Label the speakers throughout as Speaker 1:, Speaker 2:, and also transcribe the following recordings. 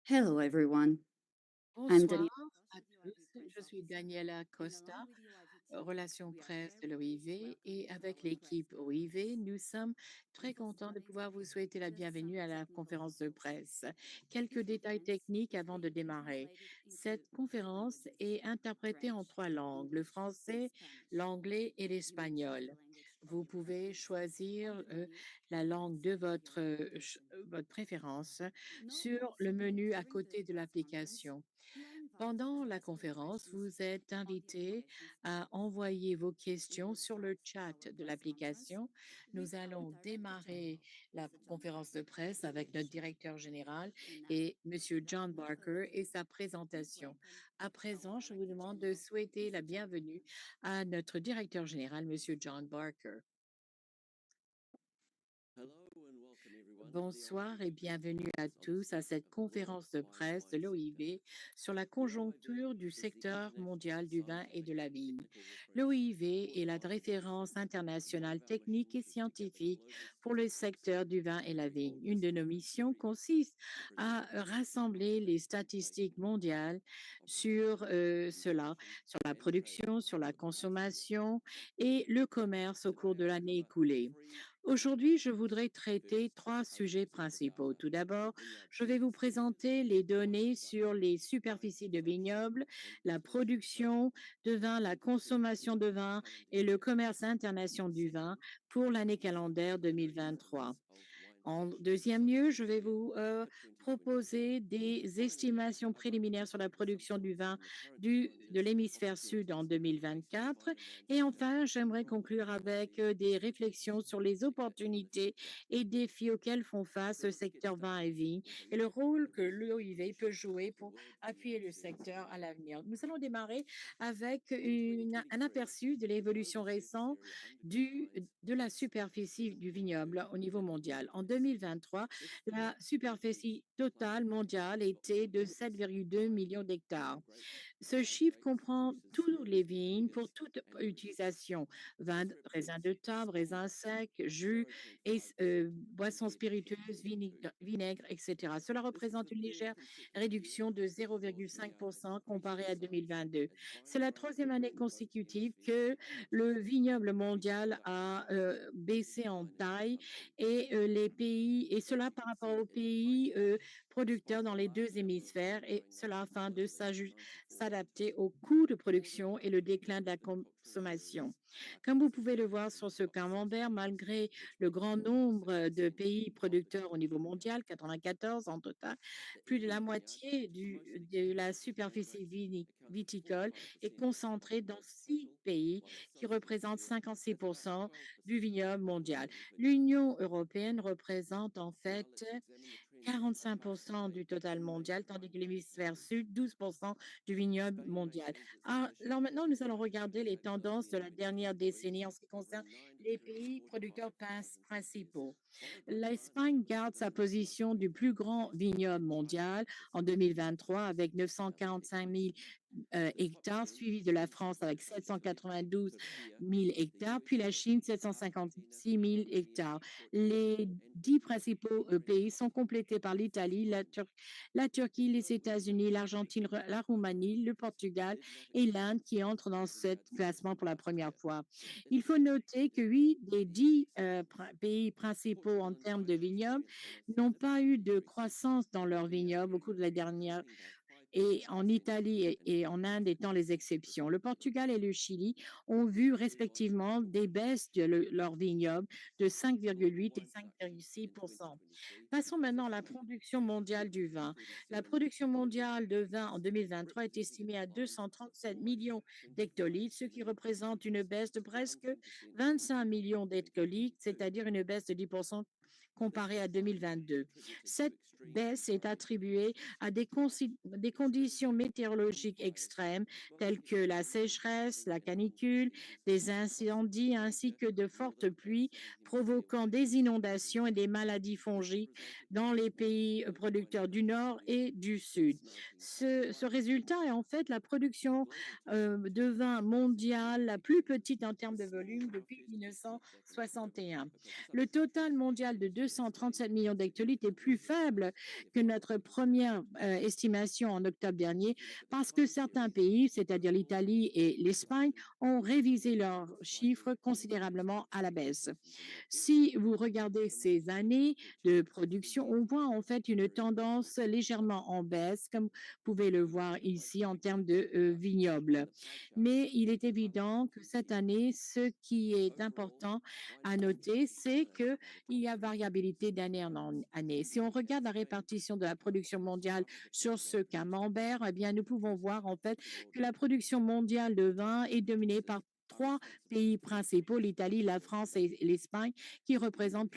Speaker 1: Hello, everyone. I'm
Speaker 2: Bonsoir
Speaker 1: Danielle.
Speaker 2: à tous, je suis Daniela Costa, relations presse de l'OIV et avec l'équipe OIV, nous sommes très contents de pouvoir vous souhaiter la bienvenue à la conférence de presse. Quelques détails techniques avant de démarrer. Cette conférence est interprétée en trois langues, le français, l'anglais et l'espagnol. Vous pouvez choisir la langue de votre préférence sur le menu à côté de l'application. Pendant la conférence, vous êtes invité à envoyer vos questions sur le chat de l'application. Nous allons démarrer la conférence de presse avec notre directeur général et Monsieur John Barker et sa présentation. À présent, je vous demande de souhaiter la bienvenue à notre directeur général, Monsieur John Barker. Bonsoir et bienvenue à tous à cette conférence de presse de l'OIV sur la conjoncture du secteur mondial du vin et de la vigne. L'OIV est la référence internationale technique et scientifique pour le secteur du vin et la vigne. Une de nos missions consiste à rassembler les statistiques mondiales sur sur la production, sur la consommation et le commerce au cours de l'année écoulée. Aujourd'hui, je voudrais traiter trois sujets principaux. Tout d'abord, je vais vous présenter les données sur les superficies de vignobles, la production de vin, la consommation de vin et le commerce international du vin pour l'année calendaire 2023. En deuxième lieu, je vais vous proposer des estimations préliminaires sur la production du vin de l'hémisphère sud en 2024. Et enfin, j'aimerais conclure avec des réflexions sur les opportunités et défis auxquels font face le secteur vin et vigne et le rôle que l'OIV peut jouer pour appuyer le secteur à l'avenir. Nous allons démarrer avec un aperçu de l'évolution récente de la superficie du vignoble au niveau mondial. En 2023, la superficie totale mondiale était de 7,2 millions d'hectares. Ce chiffre comprend tous les vignes pour toute utilisation, vin, raisin de table, raisin sec, jus et boissons spiritueuses, vinaigre, etc. Cela représente une légère réduction de 0,5% comparé à 2022. C'est la troisième année consécutive que le vignoble mondial a baissé en taille et cela par rapport aux pays producteurs dans les deux hémisphères et cela afin de s'adapter aux coûts de production et le déclin de la consommation. Comme vous pouvez le voir sur ce camembert, malgré le grand nombre de pays producteurs au niveau mondial, 94 en total, plus de la moitié de la superficie viticole est concentrée dans 6 pays qui représentent 56% du vignoble mondial. L'Union européenne représente en fait 45% du total mondial, tandis que l'hémisphère sud, 12% du vignoble mondial. Alors maintenant, nous allons regarder les tendances de la dernière décennie en ce qui concerne les pays producteurs principaux. L'Espagne garde sa position du plus grand vignoble mondial en 2023 avec 945 000 hectares, suivi de la France avec 792 000 hectares, puis la Chine 756 000 hectares. Les 10 principaux pays sont complétés par l'Italie, la Turquie, les États-Unis, l'Argentine, la Roumanie, le Portugal et l'Inde qui entrent dans ce classement pour la première fois. Il faut noter que 8 des 10 pays principaux en termes de vignobles n'ont pas eu de croissance dans leurs vignobles au cours de la dernière et en Italie et en Inde étant les exceptions. Le Portugal et le Chili ont vu respectivement des baisses de leurs vignobles de 5,8 et 5,6%. Passons maintenant à la production mondiale du vin. La production mondiale de vin en 2023 est estimée à 237 millions d'hectolitres, ce qui représente une baisse de presque 25 millions d'hectolitres, c'est-à-dire une baisse de 10% comparée à 2022. Cette baisse est attribuée à des conditions météorologiques extrêmes telles que la sécheresse, la canicule, des incendies ainsi que de fortes pluies provoquant des inondations et des maladies fongiques dans les pays producteurs du Nord et du Sud. Ce résultat est en fait la production de vin mondiale la plus petite en termes de volume depuis 1961. Le total mondial de 237 millions d'hectolitres est plus faible que notre première estimation en octobre dernier parce que certains pays, c'est-à-dire l'Italie et l'Espagne, ont révisé leurs chiffres considérablement à la baisse. Si vous regardez ces années de production, on voit en fait une tendance légèrement en baisse, comme vous pouvez le voir ici en termes de vignobles. Mais il est évident que cette année, ce qui est important à noter, c'est qu'il y a variabilité d'année en année. Si on regarde la répartition de la production mondiale sur ce camembert, eh bien, nous pouvons voir en fait que la production mondiale de vin est dominée par trois pays principaux, l'Italie, la France et l'Espagne, qui représentent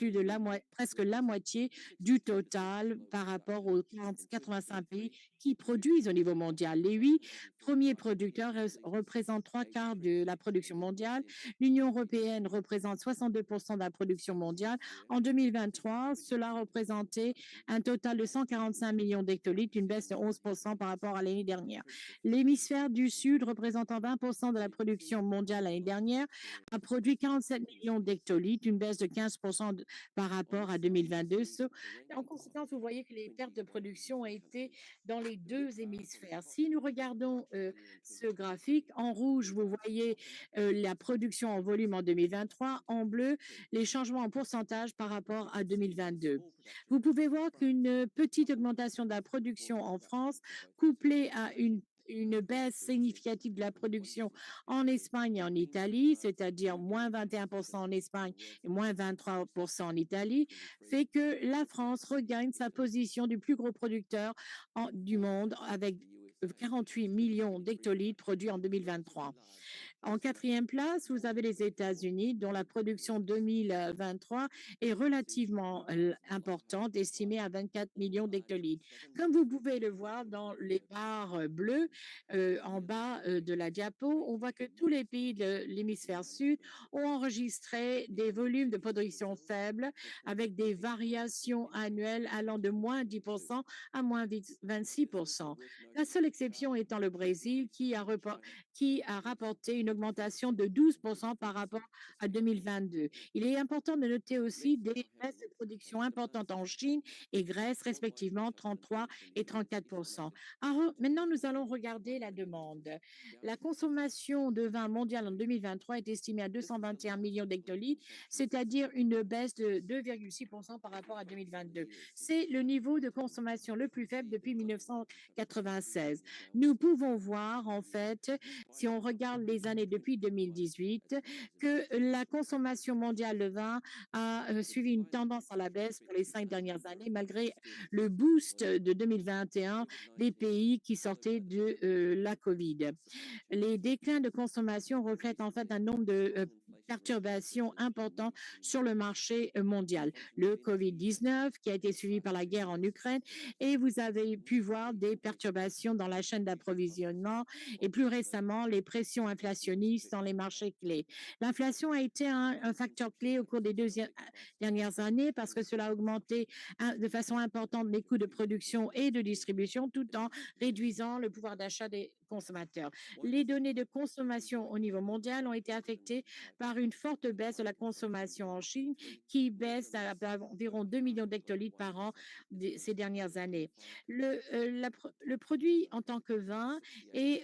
Speaker 2: presque la moitié du total par rapport aux 85 pays qui produisent au niveau mondial. Les huit premiers producteurs représentent trois quarts de la production mondiale. L'Union européenne représente 62% de la production mondiale. En 2023, cela représentait un total de 145 millions d'hectolitres, une baisse de 11% par rapport à l'année dernière. L'hémisphère du Sud, représentant 20% de la production mondiale l'année dernière, a produit 47 millions d'hectolitres, une baisse de 15% par rapport à 2022. En conséquence, vous voyez que les pertes de production ont été dans les deux hémisphères. Si nous regardons ce graphique, en rouge, vous voyez la production en volume en 2023, en bleu, les changements en pourcentage par rapport à 2022. Vous pouvez voir qu'une petite augmentation de la production en France, couplée à une baisse significative de la production en Espagne et en Italie, c'est-à-dire moins 21% en Espagne et moins 23% en Italie, fait que la France regagne sa position du plus gros producteur du monde avec 48 millions d'hectolitres produits en 2023. En quatrième place, vous avez les États-Unis, dont la production 2023 est relativement importante, estimée à 24 millions d'hectolitres. Comme vous pouvez le voir dans les barres bleues en bas de la diapo, on voit que tous les pays de l'hémisphère sud ont enregistré des volumes de production faibles avec des variations annuelles allant de moins 10% à moins 26%. La seule exception étant le Brésil qui a rapporté une augmentation de 12% par rapport à 2022. Il est important de noter aussi des baisses de production importantes en Chine et Grèce, respectivement 33 et 34%. Alors, maintenant, nous allons regarder la demande. La consommation de vin mondial en 2023 est estimée à 221 millions d'hectolitres, c'est-à-dire une baisse de 2,6% par rapport à 2022. C'est le niveau de consommation le plus faible depuis 1996. Nous pouvons voir, en fait, si on regarde les années depuis 2018, que la consommation mondiale de vin a suivi une tendance à la baisse pour les 5 dernières années, malgré le boost de 2021 des pays qui sortaient de la COVID. Les déclins de consommation reflètent en fait un nombre de perturbations importantes sur le marché mondial. Le COVID-19 qui a été suivi par la guerre en Ukraine et vous avez pu voir des perturbations dans la chaîne d'approvisionnement et plus récemment les pressions inflationnistes dans les marchés clés. L'inflation a été un facteur clé au cours des dernières années parce que cela a augmenté de façon importante les coûts de production et de distribution tout en réduisant le pouvoir d'achat des consommateurs. Les données de consommation au niveau mondial ont été affectées par une forte baisse de la consommation en Chine qui baisse à environ 2 millions d'hectolitres par an ces dernières années. Le produit en tant que vin est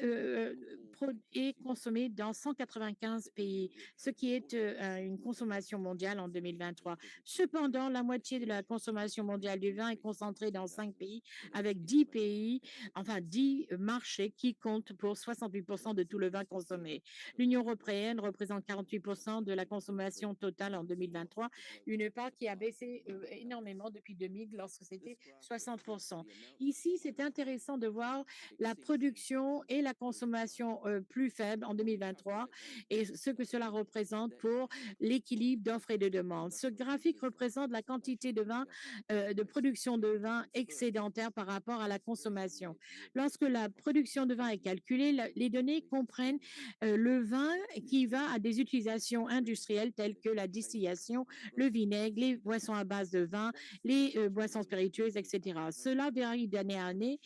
Speaker 2: consommé dans 195 pays, ce qui est une consommation mondiale en 2023. Cependant, la moitié de la consommation mondiale du vin est concentrée dans 5 pays, avec 10 pays, enfin 10 marchés qui comptent pour 68% de tout le vin consommé. L'Union européenne représente 48% de la consommation totale en 2023, une part qui a baissé énormément depuis 2000 lorsque c'était 60%. Ici, c'est intéressant de voir la production et la consommation plus faibles en 2023 et ce que cela représente pour l'équilibre d'offres et de demandes. Ce graphique représente la quantité de vin, de production de vin excédentaire par rapport à la consommation. Lorsque la production de vin est calculée, les données comprennent le vin qui va à des utilisations industrielles telles que la distillation, le vinaigre, les boissons à base de vin, les boissons spiritueuses, etc. Cela varie d'année à année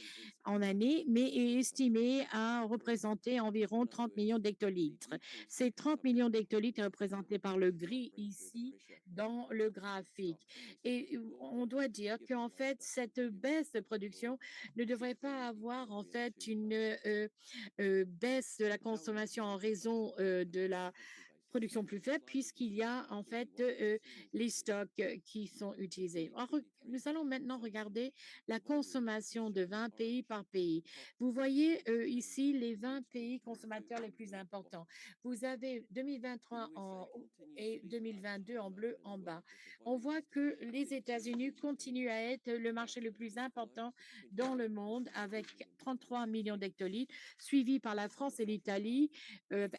Speaker 2: en année, mais est estimé à représenter environ 30 millions d'hectolitres. Ces 30 millions d'hectolitres est représenté par le gris ici dans le graphique. Et on doit dire qu'en fait, cette baisse de production ne devrait pas avoir en fait une baisse de la consommation en raison de la production plus faible puisqu'il y a en fait les stocks qui sont utilisés. Nous allons maintenant regarder la consommation de vin pays par pays. Vous voyez ici les 20 pays consommateurs les plus importants. Vous avez 2023 en haut et 2022 en bleu en bas. On voit que les États-Unis continuent à être le marché le plus important dans le monde avec 33 millions d'hectolitres, suivi par la France et l'Italie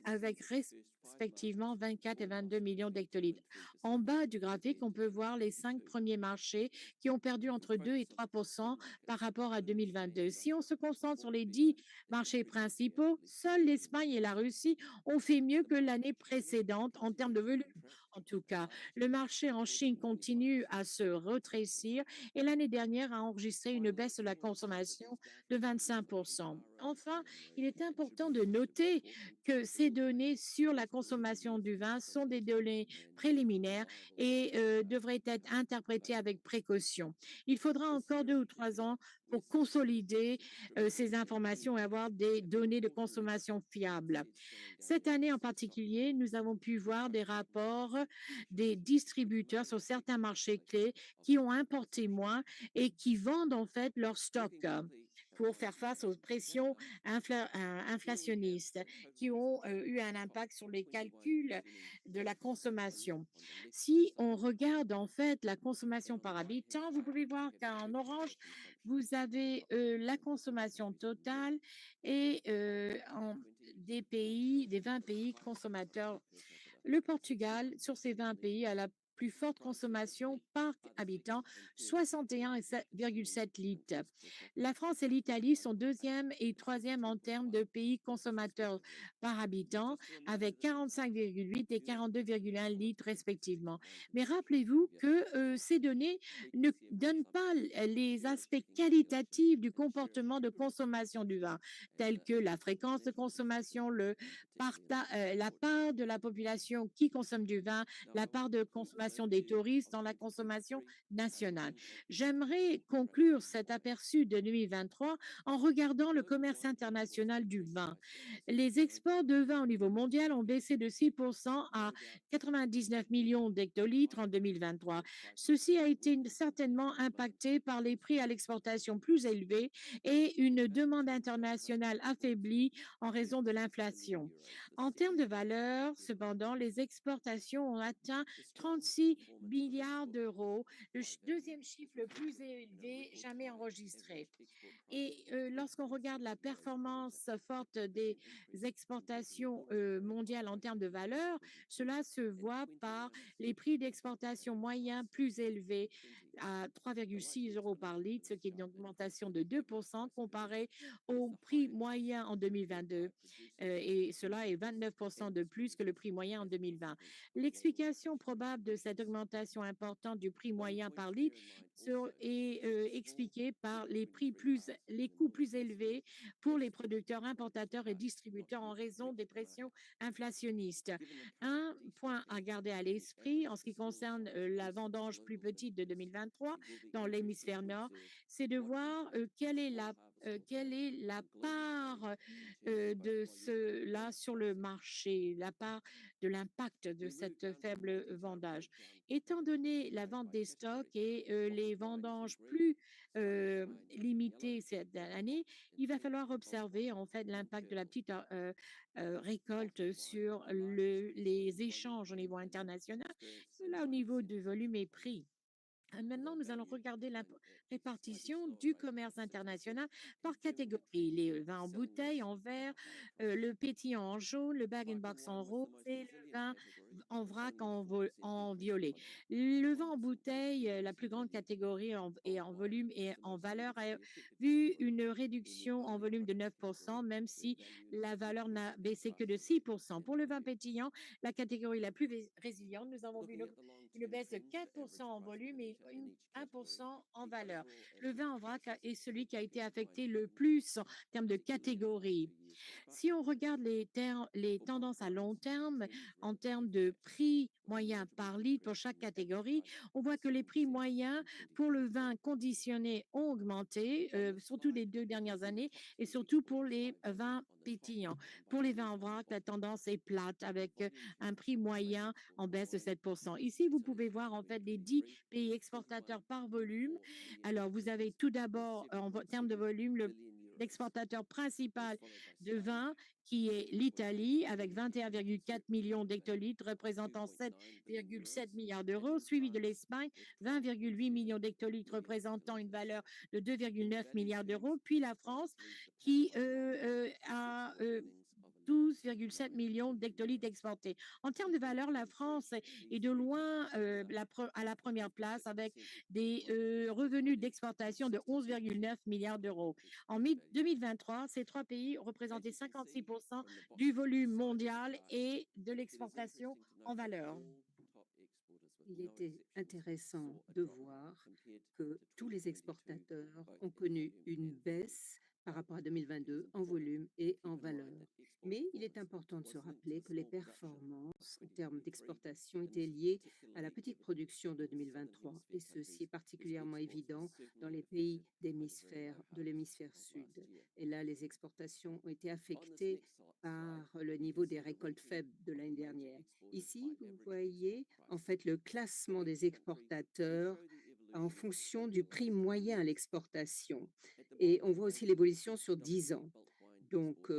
Speaker 2: avec respectivement 24 et 22 millions d'hectolitres. En bas du graphique, on peut voir les 5 premiers marchés qui ont perdu entre 2 et 3 par rapport à 2022. Si on se concentre sur les 10 marchés principaux, seuls l'Espagne et la Russie ont fait mieux que l'année précédente en termes de volume. En tout cas, le marché en Chine continue à se retrécir et l'année dernière a enregistré une baisse de la consommation de 25%. Enfin, il est important de noter que ces données sur la consommation du vin sont des données préliminaires et devraient être interprétées avec précaution. Il faudra encore 2 ou 3 ans pour consolider ces informations et avoir des données de consommation fiables. Cette année en particulier, nous avons pu voir des rapports des distributeurs sur certains marchés clés qui ont importé moins et qui vendent en fait leur stock pour faire face aux pressions inflationnistes qui ont eu un impact sur les calculs de la consommation. Si on regarde en fait la consommation par habitant, vous pouvez voir qu'en orange, vous avez la consommation totale et des pays, des 20 pays consommateurs. Le Portugal, sur ces 20 pays, a la plus forte consommation par habitant, 61,7 litres. La France et l'Italie sont deuxième et troisième en termes de pays consommateurs par habitant, avec 45,8 et 42,1 litres respectivement. Mais rappelez-vous que ces données ne donnent pas les aspects qualitatifs du comportement de consommation du vin, tels que la fréquence de consommation, la part de la population qui consomme du vin, la part de consommation des touristes dans la consommation nationale. J'aimerais conclure cet aperçu de 2023 en regardant le commerce international du vin. Les exports de vin au niveau mondial ont baissé de 6% à 99 millions d'hectolitres en 2023. Ceci a été certainement impacté par les prix à l'exportation plus élevés et une demande internationale affaiblie en raison de l'inflation. En termes de valeur, cependant, les exportations ont atteint 36 milliards d'euros, le deuxième chiffre le plus élevé jamais enregistré. Et lorsqu'on regarde la performance forte des exportations mondiales en termes de valeur, cela se voit par les prix d'exportation moyens plus élevés à 3,6 euros par litre, ce qui est une augmentation de 2% comparé au prix moyen en 2022. Et cela est 29% de plus que le prix moyen en 2020. L'explication probable de cette augmentation importante du prix moyen par litre est expliquée par les coûts plus élevés pour les producteurs, importateurs et distributeurs en raison des pressions inflationnistes. Un point à garder à l'esprit en ce qui concerne la vendange plus petite de 2023 dans l'hémisphère nord, c'est de voir quelle est la part de cela sur le marché, la part de l'impact de cette faible vendage. Étant donné la vente des stocks et les vendanges plus limitées cette année, il va falloir observer en fait l'impact de la petite récolte sur les échanges au niveau international, cela au niveau du volume et prix. Maintenant, nous allons regarder la répartition du commerce international par catégorie. Les vins en bouteille, en verre, le pétillant en jaune, le bag-in-box en rose et le vin en vrac en violet. Le vin en bouteille, la plus grande catégorie et en volume et en valeur, a vu une réduction en volume de 9%, même si la valeur n'a baissé que de 6%. Pour le vin pétillant, la catégorie la plus résiliente, nous avons vu une baisse de 4% en volume et 1% en valeur. Le vin en vrac est celui qui a été affecté le plus en termes de catégorie. Si on regarde les tendances à long terme, en termes de prix moyen par litre pour chaque catégorie, on voit que les prix moyens pour le vin conditionné ont augmenté, surtout les 2 dernières années, et surtout pour les vins pétillants. Pour les vins en vrac, la tendance est plate avec un prix moyen en baisse de 7%. Ici, vous pouvez voir en fait les 10 pays exportateurs par volume. Alors, vous avez tout d'abord, en termes de volume, l'exportateur principal de vin, qui est l'Italie, avec 21,4 millions d'hectolitres, représentant 7,7 milliards d'euros, suivi de l'Espagne, 20,8 millions d'hectolitres, représentant une valeur de 2,9 milliards d'euros, puis la France, qui a 12,7 millions d'hectolitres exportés. En termes de valeur, la France est de loin à la première place avec des revenus d'exportation de 11,9 milliards d'euros. En 2023, ces trois pays représentaient 56% du volume mondial et de l'exportation en valeur.
Speaker 3: Il était intéressant de voir que tous les exportateurs ont connu une baisse par rapport à 2022 en volume et en valeur. Mais il est important de se rappeler que les performances en termes d'exportation étaient liées à la petite production de 2023. Et ceci est particulièrement évident dans les pays de l'hémisphère sud. Et là, les exportations ont été affectées par le niveau des récoltes faibles de l'année dernière. Ici, vous voyez en fait le classement des exportateurs en fonction du prix moyen à l'exportation. Et on voit aussi l'évolution sur 10 ans. Donc,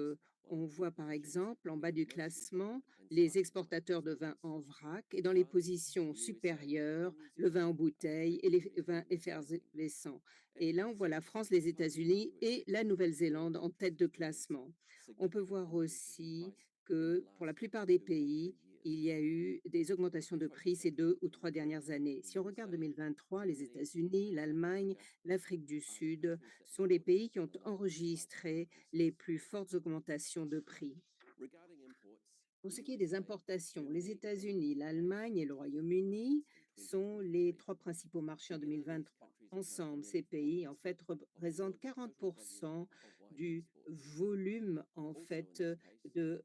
Speaker 3: on voit par exemple en bas du classement les exportateurs de vin en vrac et dans les positions supérieures, le vin en bouteille et les vins effervescents. Et là, on voit la France, les États-Unis et la Nouvelle-Zélande en tête de classement. On peut voir aussi que pour la plupart des pays, il y a eu des augmentations de prix ces 2 ou 3 dernières années. Si on regarde 2023, les États-Unis, l'Allemagne, l'Afrique du Sud sont les pays qui ont enregistré les plus fortes augmentations de prix. Pour ce qui est des importations, les États-Unis, l'Allemagne et le Royaume-Uni sont les 3 principaux marchés en 2023. Ensemble, ces pays, en fait, représentent 40% du volume, en fait, de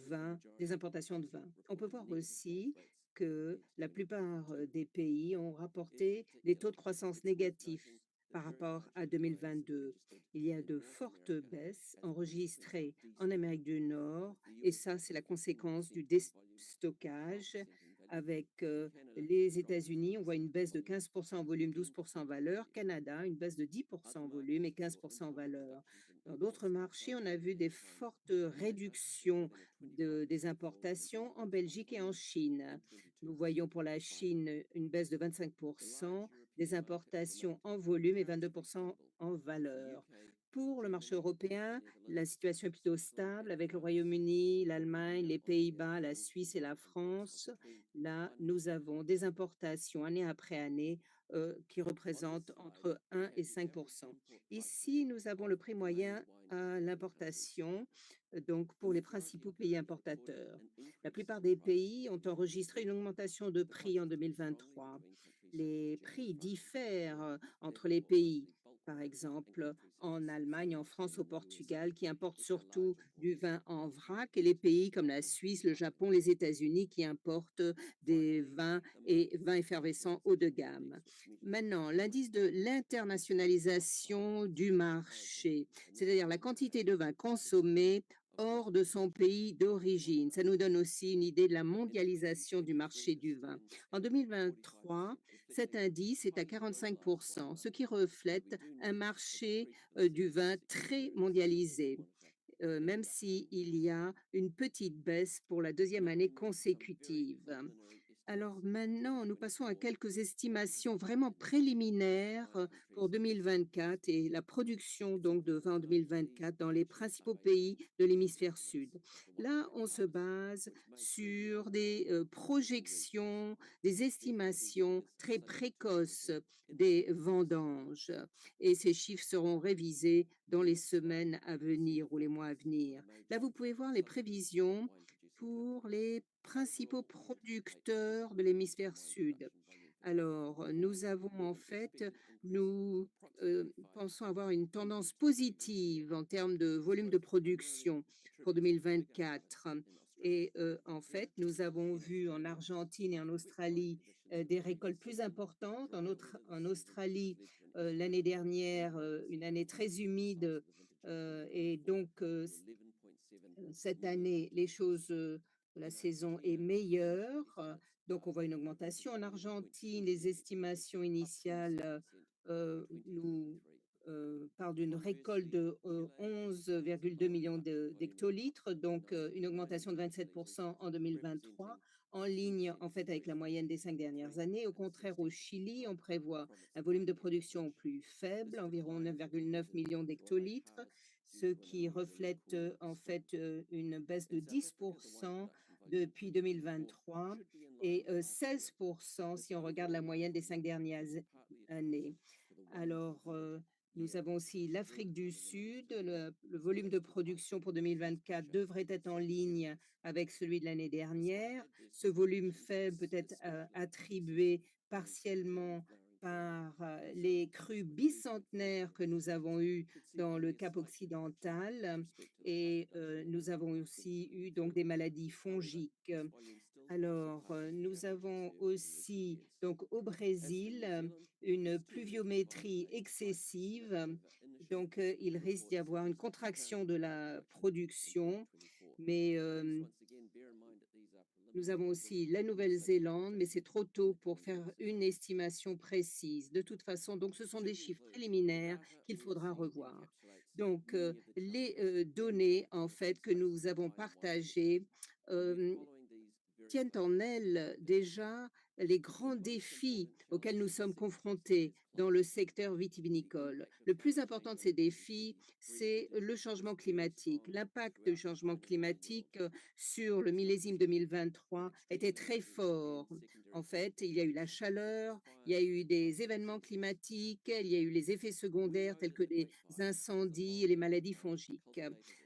Speaker 3: vin, des importations de vin. On peut voir aussi que la plupart des pays ont rapporté des taux de croissance négatifs par rapport à 2022. Il y a de fortes baisses enregistrées en Amérique du Nord et ça, c'est la conséquence du déstockage avec les États-Unis. On voit une baisse de 15% en volume, 12% en valeur. Canada, une baisse de 10% en volume et 15% en valeur. Dans d'autres marchés, on a vu des fortes réductions des importations en Belgique et en Chine. Nous voyons pour la Chine une baisse de 25% des importations en volume et 22% en valeur. Pour le marché européen, la situation est plutôt stable avec le Royaume-Uni, l'Allemagne, les Pays-Bas, la Suisse et la France. Là, nous avons des importations année après année qui représentent entre 1 et 5%. Ici, nous avons le prix moyen à l'importation, donc pour les principaux pays importateurs. La plupart des pays ont enregistré une augmentation de prix en 2023. Les prix diffèrent entre les pays. Par exemple, en Allemagne, en France, au Portugal, qui importent surtout du vin en vrac, et les pays comme la Suisse, le Japon, les États-Unis, qui importent des vins et vins effervescents haut de gamme. Maintenant, l'indice de l'internationalisation du marché, c'est-à-dire la quantité de vin consommé hors de son pays d'origine. Ça nous donne aussi une idée de la mondialisation du marché du vin. En 2023, cet indice est à 45%, ce qui reflète un marché du vin très mondialisé, même s'il y a une petite baisse pour la deuxième année consécutive. Alors maintenant, nous passons à quelques estimations vraiment préliminaires pour 2024 et la production donc de vin en 2024 dans les principaux pays de l'hémisphère sud. Là, on se base sur des projections, des estimations très précoces des vendanges et ces chiffres seront révisés dans les semaines à venir ou les mois à venir. Là, vous pouvez voir les prévisions pour les principaux producteurs de l'hémisphère sud. Alors, nous avons en fait, nous pensons avoir une tendance positive en termes de volume de production pour 2024. Et en fait, nous avons vu en Argentine et en Australie des récoltes plus importantes. En Australie, l'année dernière, une année très humide. Et donc, cette année, la saison est meilleure, donc on voit une augmentation. En Argentine, les estimations initiales, nous, parlent d'une récolte de, 11,2 millions d'hectolitres, donc une augmentation de 27 en 2023, en ligne, en fait, avec la moyenne des 5 dernières années. Au contraire, au Chili, on prévoit un volume de production plus faible, environ 9,9 millions d'hectolitres, ce qui reflète en fait une baisse de 10% depuis 2023 et 16% si on regarde la moyenne des 5 dernières années. Alors, nous avons aussi l'Afrique du Sud. Le volume de production pour 2024 devrait être en ligne avec celui de l'année dernière. Ce volume faible peut être attribué partiellement par les crues bicentenaires que nous avons eues dans le Cap occidental et nous avons aussi eu donc des maladies fongiques. Alors, nous avons aussi donc au Brésil une pluviométrie excessive, donc il risque d'y avoir une contraction de la production, mais nous avons aussi la Nouvelle-Zélande, mais c'est trop tôt pour faire une estimation précise. De toute façon, donc ce sont des chiffres préliminaires qu'il faudra revoir. Donc, les données en fait que nous avons partagées tiennent en elles déjà les grands défis auxquels nous sommes confrontés dans le secteur vitivinicole. Le plus important de ces défis, c'est le changement climatique. L'impact du changement climatique sur le millésime 2023 était très fort. En fait, il y a eu la chaleur, il y a eu des événements climatiques, il y a eu les effets secondaires tels que des incendies et les maladies fongiques.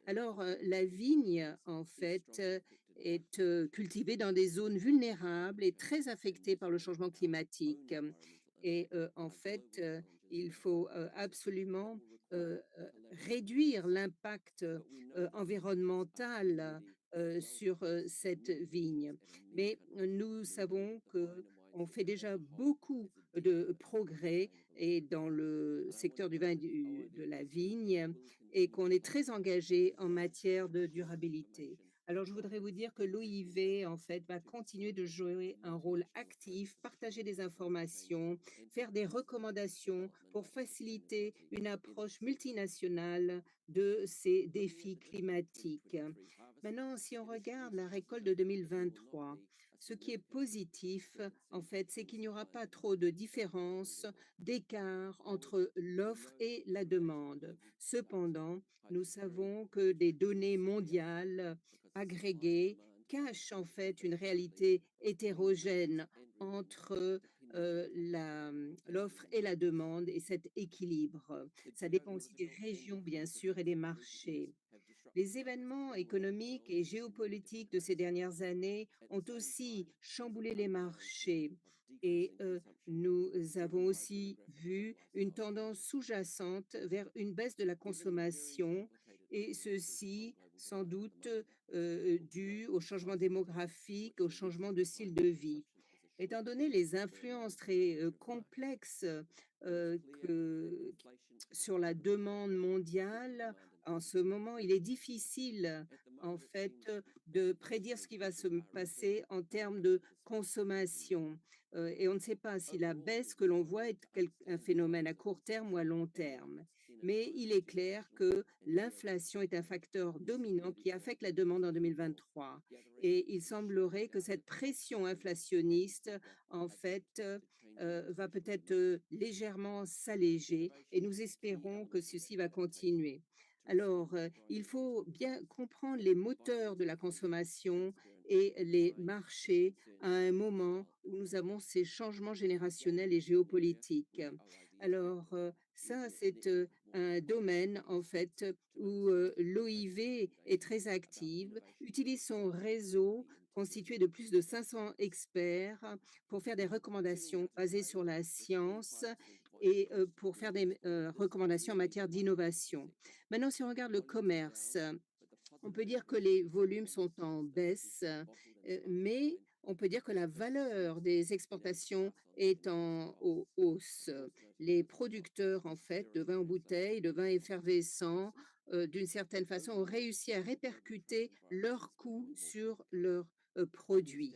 Speaker 3: Alors, la vigne, en fait, est cultivée dans des zones vulnérables et très affectées par le changement climatique. Et en fait, il faut absolument réduire l'impact environnemental sur cette vigne. Mais nous savons que on fait déjà beaucoup de progrès et dans le secteur du vin et de la vigne et qu'on est très engagé en matière de durabilité. Alors, je voudrais vous dire que l'OIV, en fait, va continuer de jouer un rôle actif, partager des informations, faire des recommandations pour faciliter une approche multinationale de ces défis climatiques. Maintenant, si on regarde la récolte de 2023, ce qui est positif, en fait, c'est qu'il n'y aura pas trop de différence, d'écart entre l'offre et la demande. Cependant, nous savons que des données mondiales agrégées cachent en fait une réalité hétérogène entre l'offre et la demande et cet équilibre. Ça dépend aussi des régions, bien sûr, et des marchés. Les événements économiques et géopolitiques de ces dernières années ont aussi chamboulé les marchés et nous avons aussi vu une tendance sous-jacente vers une baisse de la consommation et ceci sans doute dû au changement démographique, au changement de style de vie. Étant donné les influences très complexes sur la demande mondiale, en ce moment, il est difficile, en fait, de prédire ce qui va se passer en termes de consommation. Et on ne sait pas si la baisse que l'on voit est un phénomène à court terme ou à long terme. Mais il est clair que l'inflation est un facteur dominant qui affecte la demande en 2023. Et il semblerait que cette pression inflationniste, en fait, va peut-être légèrement s'alléger et nous espérons que ceci va continuer. Alors, il faut bien comprendre les moteurs de la consommation et les marchés à un moment où nous avons ces changements générationnels et géopolitiques. Alors, ça, c'est un domaine, en fait, où l'OIV est très active, utilise son réseau constitué de plus de 500 experts pour faire des recommandations basées sur la science et pour faire des recommandations en matière d'innovation. Maintenant, si on regarde le commerce, on peut dire que les volumes sont en baisse, mais on peut dire que la valeur des exportations est en hausse. Les producteurs, en fait, de vin en bouteille, de vin effervescent, d'une certaine façon, ont réussi à répercuter leurs coûts sur leurs produits.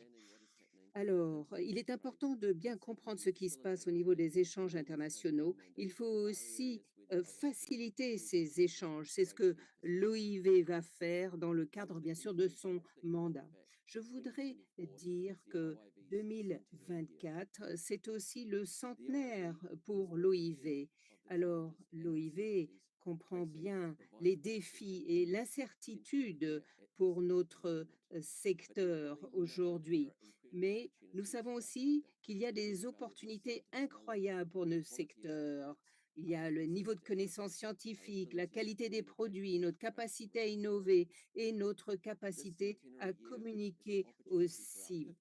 Speaker 3: Alors, il est important de bien comprendre ce qui se passe au niveau des échanges internationaux. Il faut aussi faciliter ces échanges. C'est ce que l'OIV va faire dans le cadre, bien sûr, de son mandat. Je voudrais dire que 2024, c'est aussi le centenaire pour l'OIV. Alors, l'OIV comprend bien les défis et l'incertitude pour notre secteur aujourd'hui, mais nous savons aussi qu'il y a des opportunités incroyables pour nos secteurs. Il y a le niveau de connaissance scientifique, la qualité des produits, notre capacité à innover et notre capacité à communiquer aussi.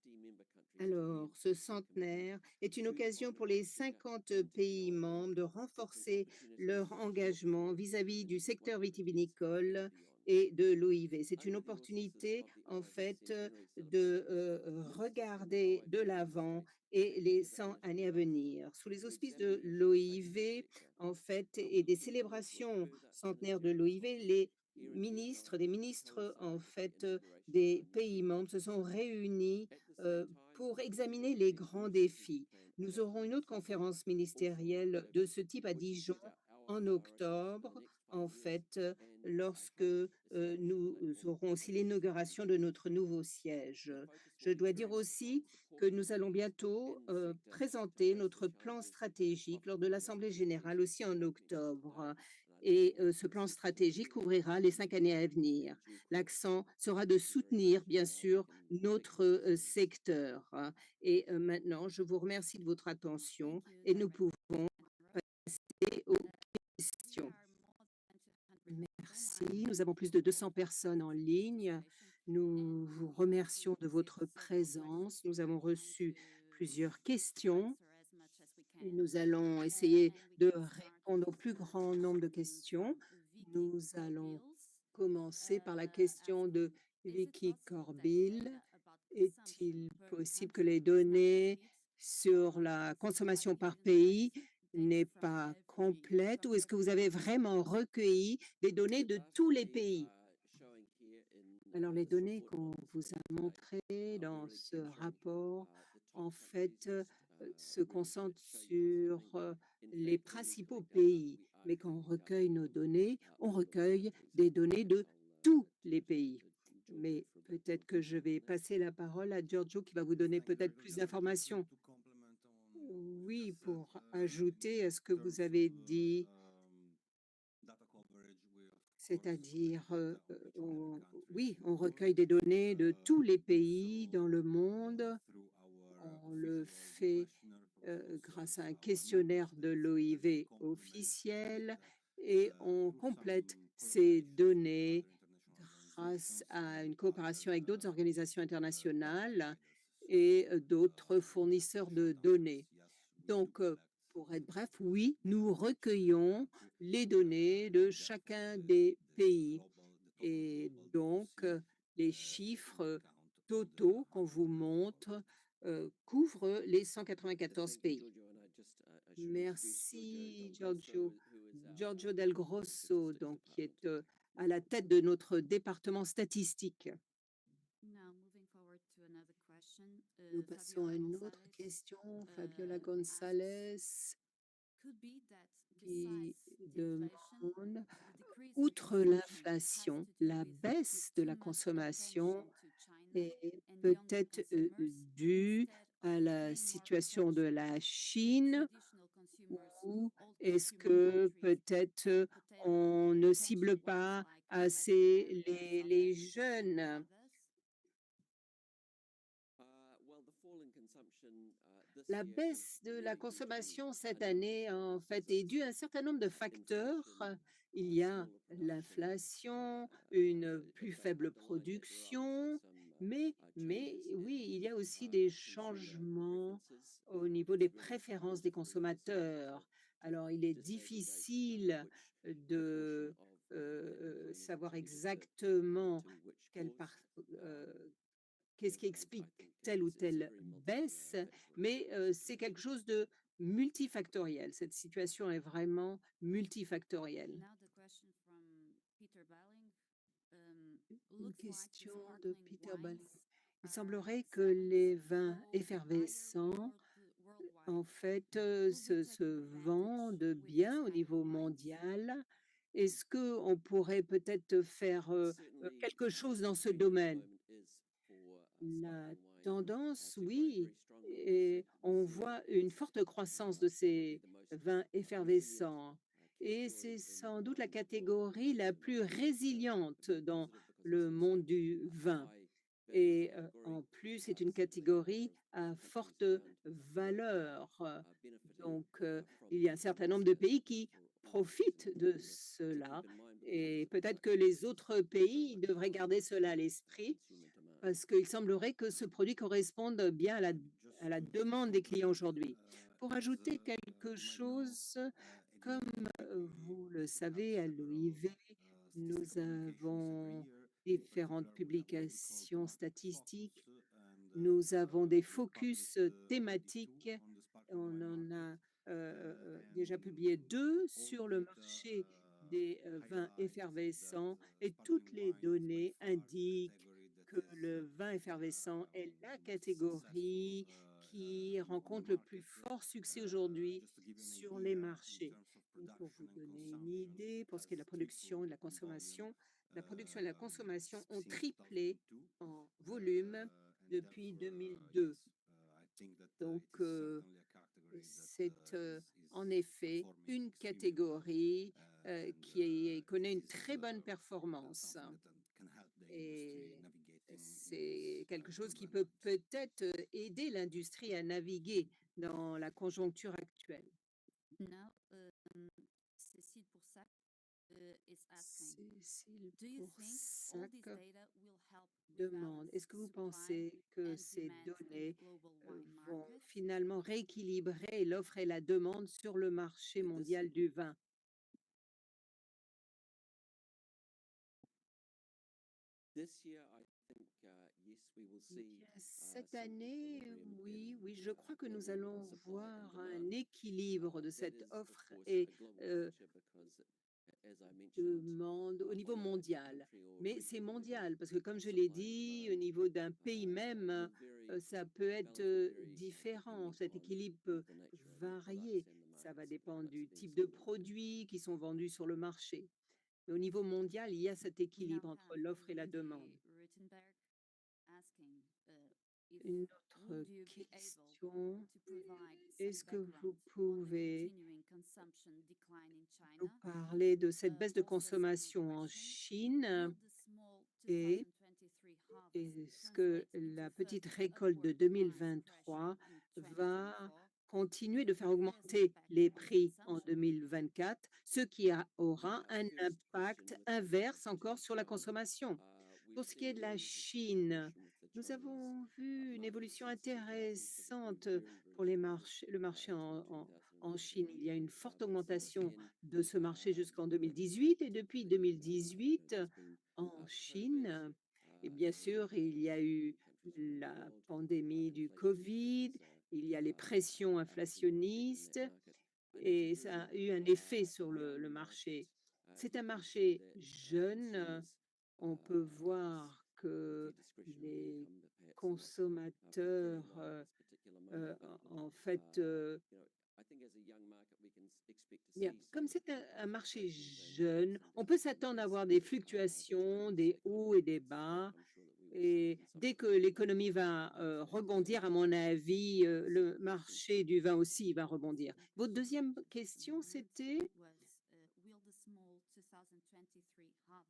Speaker 3: Alors, ce centenaire est une occasion pour les 50 pays membres de renforcer leur engagement vis-à-vis du secteur vitivinicole et de l'OIV. C'est une opportunité, en fait, de regarder de l'avant et les 100 années à venir. Sous les auspices de l'OIV, en fait, et des célébrations centenaires de l'OIV, des ministres, en fait, des pays membres se sont réunis pour examiner les grands défis. Nous aurons une autre conférence ministérielle de ce type à Dijon en octobre, en fait, lorsque nous aurons aussi l'inauguration de notre nouveau siège. Je dois dire aussi que nous allons bientôt présenter notre plan stratégique lors de l'Assemblée générale aussi en octobre. Et ce plan stratégique couvrira les 5 années à venir. L'accent sera de soutenir, bien sûr, notre secteur, hein. Et maintenant, je vous remercie de votre attention et nous pouvons passer aux questions. Merci. Nous avons plus de 200 personnes en ligne. Nous vous remercions de votre présence. Nous avons reçu plusieurs questions. Nous allons essayer de répondre au plus grand nombre de questions. Nous allons commencer par la question de Vicky Corbill. Est-il possible que les données sur la consommation par pays n'est pas complète ou est-ce que vous avez vraiment recueilli des données de tous les pays? Alors, les données qu'on vous a montrées dans ce rapport, en fait, se concentrent sur les principaux pays. Mais quand on recueille nos données, on recueille des données de tous les pays. Mais peut-être que je vais passer la parole à Giorgio qui va vous donner peut-être plus d'informations. Oui, pour ajouter à ce que vous avez dit, c'est-à-dire, oui, on recueille des données de tous les pays dans le monde. On le fait grâce à un questionnaire de l'OIV officiel et on complète ces données grâce à une coopération avec d'autres organisations internationales et d'autres fournisseurs de données. Donc, pour être bref, oui, nous recueillons les données de chacun des pays. Et donc, les chiffres totaux qu'on vous montre couvrent les 194 pays. Merci, Giorgio. Giorgio Del Grosso, donc, qui est à la tête de notre département statistique.
Speaker 1: Now, moving forward to another question.
Speaker 3: Nous passons à
Speaker 1: Fabiola
Speaker 3: une autre
Speaker 1: Gonzalez,
Speaker 3: question. Fabiola
Speaker 1: asks,
Speaker 3: Gonzalez
Speaker 1: could be that
Speaker 3: qui
Speaker 1: besides the inflation,
Speaker 3: demande,
Speaker 1: the decrease in
Speaker 3: outre
Speaker 1: consumption has
Speaker 3: l'inflation,
Speaker 1: to do
Speaker 3: la
Speaker 1: with
Speaker 3: baisse de
Speaker 1: too
Speaker 3: la
Speaker 1: much
Speaker 3: consommation
Speaker 1: attention to China
Speaker 3: est
Speaker 1: and younger
Speaker 3: peut-être
Speaker 1: consumers
Speaker 3: due
Speaker 1: instead
Speaker 3: à
Speaker 1: of
Speaker 3: la
Speaker 1: paying more
Speaker 3: situation de
Speaker 1: attention
Speaker 3: la
Speaker 1: to
Speaker 3: Chine,
Speaker 1: traditional consumers,
Speaker 3: ou
Speaker 1: old
Speaker 3: est-ce
Speaker 1: consumer
Speaker 3: que
Speaker 1: countries
Speaker 3: peut-être
Speaker 1: with
Speaker 3: on ne cible
Speaker 1: potential ones
Speaker 3: pas
Speaker 1: like Latin
Speaker 3: assez
Speaker 1: America, South
Speaker 3: les
Speaker 1: Africa, and
Speaker 3: jeunes?
Speaker 1: others?
Speaker 3: La baisse de la consommation cette année, en fait, est due à un certain nombre de facteurs. Il y a l'inflation, une plus faible production, mais oui, il y a aussi des changements au niveau des préférences des consommateurs. Alors, il est difficile de savoir exactement quelle qu'est-ce qui explique telle ou telle baisse, mais c'est quelque chose de multifactoriel. Cette situation est vraiment multifactorielle.
Speaker 1: Now the question from Peter Balling.
Speaker 3: Une
Speaker 1: Looks like the
Speaker 3: question de
Speaker 1: sparkling
Speaker 3: Peter Balling.
Speaker 1: wines
Speaker 3: Il
Speaker 1: are
Speaker 3: semblerait que
Speaker 1: selling
Speaker 3: les vins
Speaker 1: bold higher
Speaker 3: effervescents,
Speaker 1: worldwide.
Speaker 3: en fait,
Speaker 1: Could we take
Speaker 3: se
Speaker 1: advantage
Speaker 3: vendent
Speaker 1: with this
Speaker 3: bien au
Speaker 1: kind of
Speaker 3: niveau
Speaker 1: wines?
Speaker 3: mondial. Est-ce qu'on pourrait peut-être faire quelque chose dans ce domaine? La tendance, oui, et on voit une forte croissance de ces vins effervescents et c'est sans doute la catégorie la plus résiliente dans le monde du vin. Et en plus, c'est une catégorie à forte valeur. Donc, il y a un certain nombre de pays qui profitent de cela et peut-être que les autres pays devraient garder cela à l'esprit parce qu'il semblerait que ce produit corresponde bien à la demande des clients aujourd'hui. Pour ajouter quelque chose, comme vous le savez, à l'OIV, nous avons différentes publications statistiques, nous avons des focus thématiques. On en a déjà publié 2 sur le marché des vins effervescents et toutes les données indiquent que le vin effervescent est la catégorie qui rencontre le plus fort succès aujourd'hui sur les marchés. Et pour vous donner une idée, pour ce qui est de la production et la consommation ont triplé en volume depuis 2002. Donc, c'est en effet une catégorie qui connaît une très bonne performance. Et c'est quelque chose qui peut peut-être aider l'industrie à naviguer dans la conjoncture actuelle.
Speaker 1: Now, Cécile Poursac is asking,
Speaker 3: Cécile
Speaker 1: do you think all
Speaker 3: Poursac
Speaker 1: this data will help
Speaker 3: demande,
Speaker 1: rebalance
Speaker 3: est-ce que vous
Speaker 1: supply
Speaker 3: pensez que
Speaker 1: and
Speaker 3: ces
Speaker 1: demand in the
Speaker 3: données
Speaker 1: global wine
Speaker 3: vont
Speaker 1: market?
Speaker 3: finalement rééquilibrer l'offre et la demande sur le marché mondial du vin? Cette année, oui, je crois que nous allons voir un équilibre de cette offre et demande au niveau mondial. Mais c'est mondial parce que comme je l'ai dit, au niveau d'un pays même, ça peut être différent. Cet équilibre peut varier. Ça va dépendre du type de produits qui sont vendus sur le marché. Mais au niveau mondial, il y a cet
Speaker 1: We
Speaker 3: équilibre
Speaker 1: now
Speaker 3: entre
Speaker 1: have
Speaker 3: l'offre et la demande.
Speaker 1: Olivier Rutenberg asking if
Speaker 3: Une autre
Speaker 1: would you be able
Speaker 3: question,
Speaker 1: to provide some
Speaker 3: est-ce que vous
Speaker 1: background on the
Speaker 3: pouvez
Speaker 1: continuing consumption decline in
Speaker 3: nous
Speaker 1: China?
Speaker 3: parler de cette baisse de
Speaker 1: Also, second
Speaker 3: consommation en
Speaker 1: question,
Speaker 3: Chine
Speaker 1: will the small
Speaker 3: et
Speaker 1: 2023 harvest
Speaker 3: est-ce que
Speaker 1: translate
Speaker 3: la
Speaker 1: into
Speaker 3: petite
Speaker 1: further
Speaker 3: récolte de
Speaker 1: upward price
Speaker 3: 2023
Speaker 1: pressure in
Speaker 3: va
Speaker 1: 2024?
Speaker 3: continuer de
Speaker 1: With
Speaker 3: faire
Speaker 1: a reverse
Speaker 3: augmenter
Speaker 1: impact
Speaker 3: les
Speaker 1: on
Speaker 3: prix en
Speaker 1: consumption?
Speaker 3: 2024, ce qui aura un impact inverse encore sur la consommation? Pour ce qui est de la Chine, nous avons vu une évolution intéressante pour le marché en Chine. Il y a une forte augmentation de ce marché jusqu'en 2018 et depuis 2018 en Chine, et bien sûr, il y a eu la pandémie du Covid, il y a les pressions inflationnistes et ça a eu un effet sur le marché. C'est un marché jeune. On peut voir que les consommateurs, en fait, bien, comme c'est un marché jeune, on peut s'attendre à avoir des fluctuations, des hauts et des bas. Et dès que l'économie va rebondir, à mon avis, le marché du vin aussi va rebondir. Votre deuxième question, c'était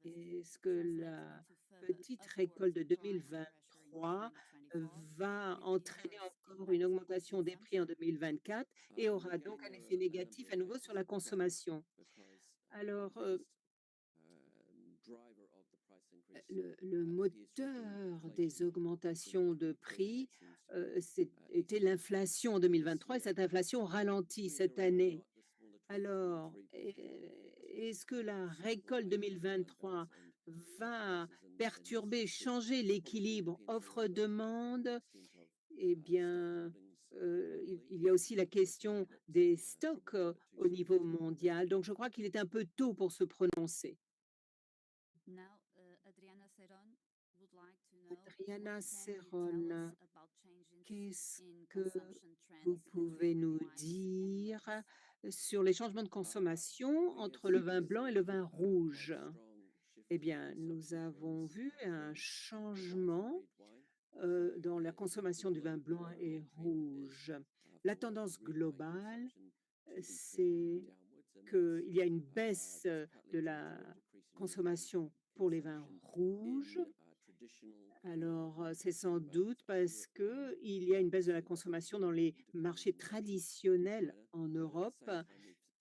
Speaker 3: est-ce que la petite récolte de 2023 va entraîner encore une augmentation des prix en 2024 et aura donc un effet négatif à nouveau sur la consommation? Alors, le moteur des augmentations de prix, était l'inflation en 2023 et cette inflation ralentit cette année. Alors, est-ce que la récolte 2023 va perturber, changer l'équilibre offre-demande? Eh bien, il y a aussi la question des stocks, au niveau mondial, donc je crois qu'il est un peu tôt pour se prononcer. Adriana Serron, qu'est-ce que vous pouvez nous dire sur les changements de consommation entre le vin blanc et le vin rouge? Eh bien, nous avons vu un changement dans la consommation du vin blanc et rouge. La tendance globale, c'est qu'il y a une baisse de la consommation pour les vins rouges. Alors, c'est sans doute parce qu'il y a une baisse de la consommation dans les marchés traditionnels en Europe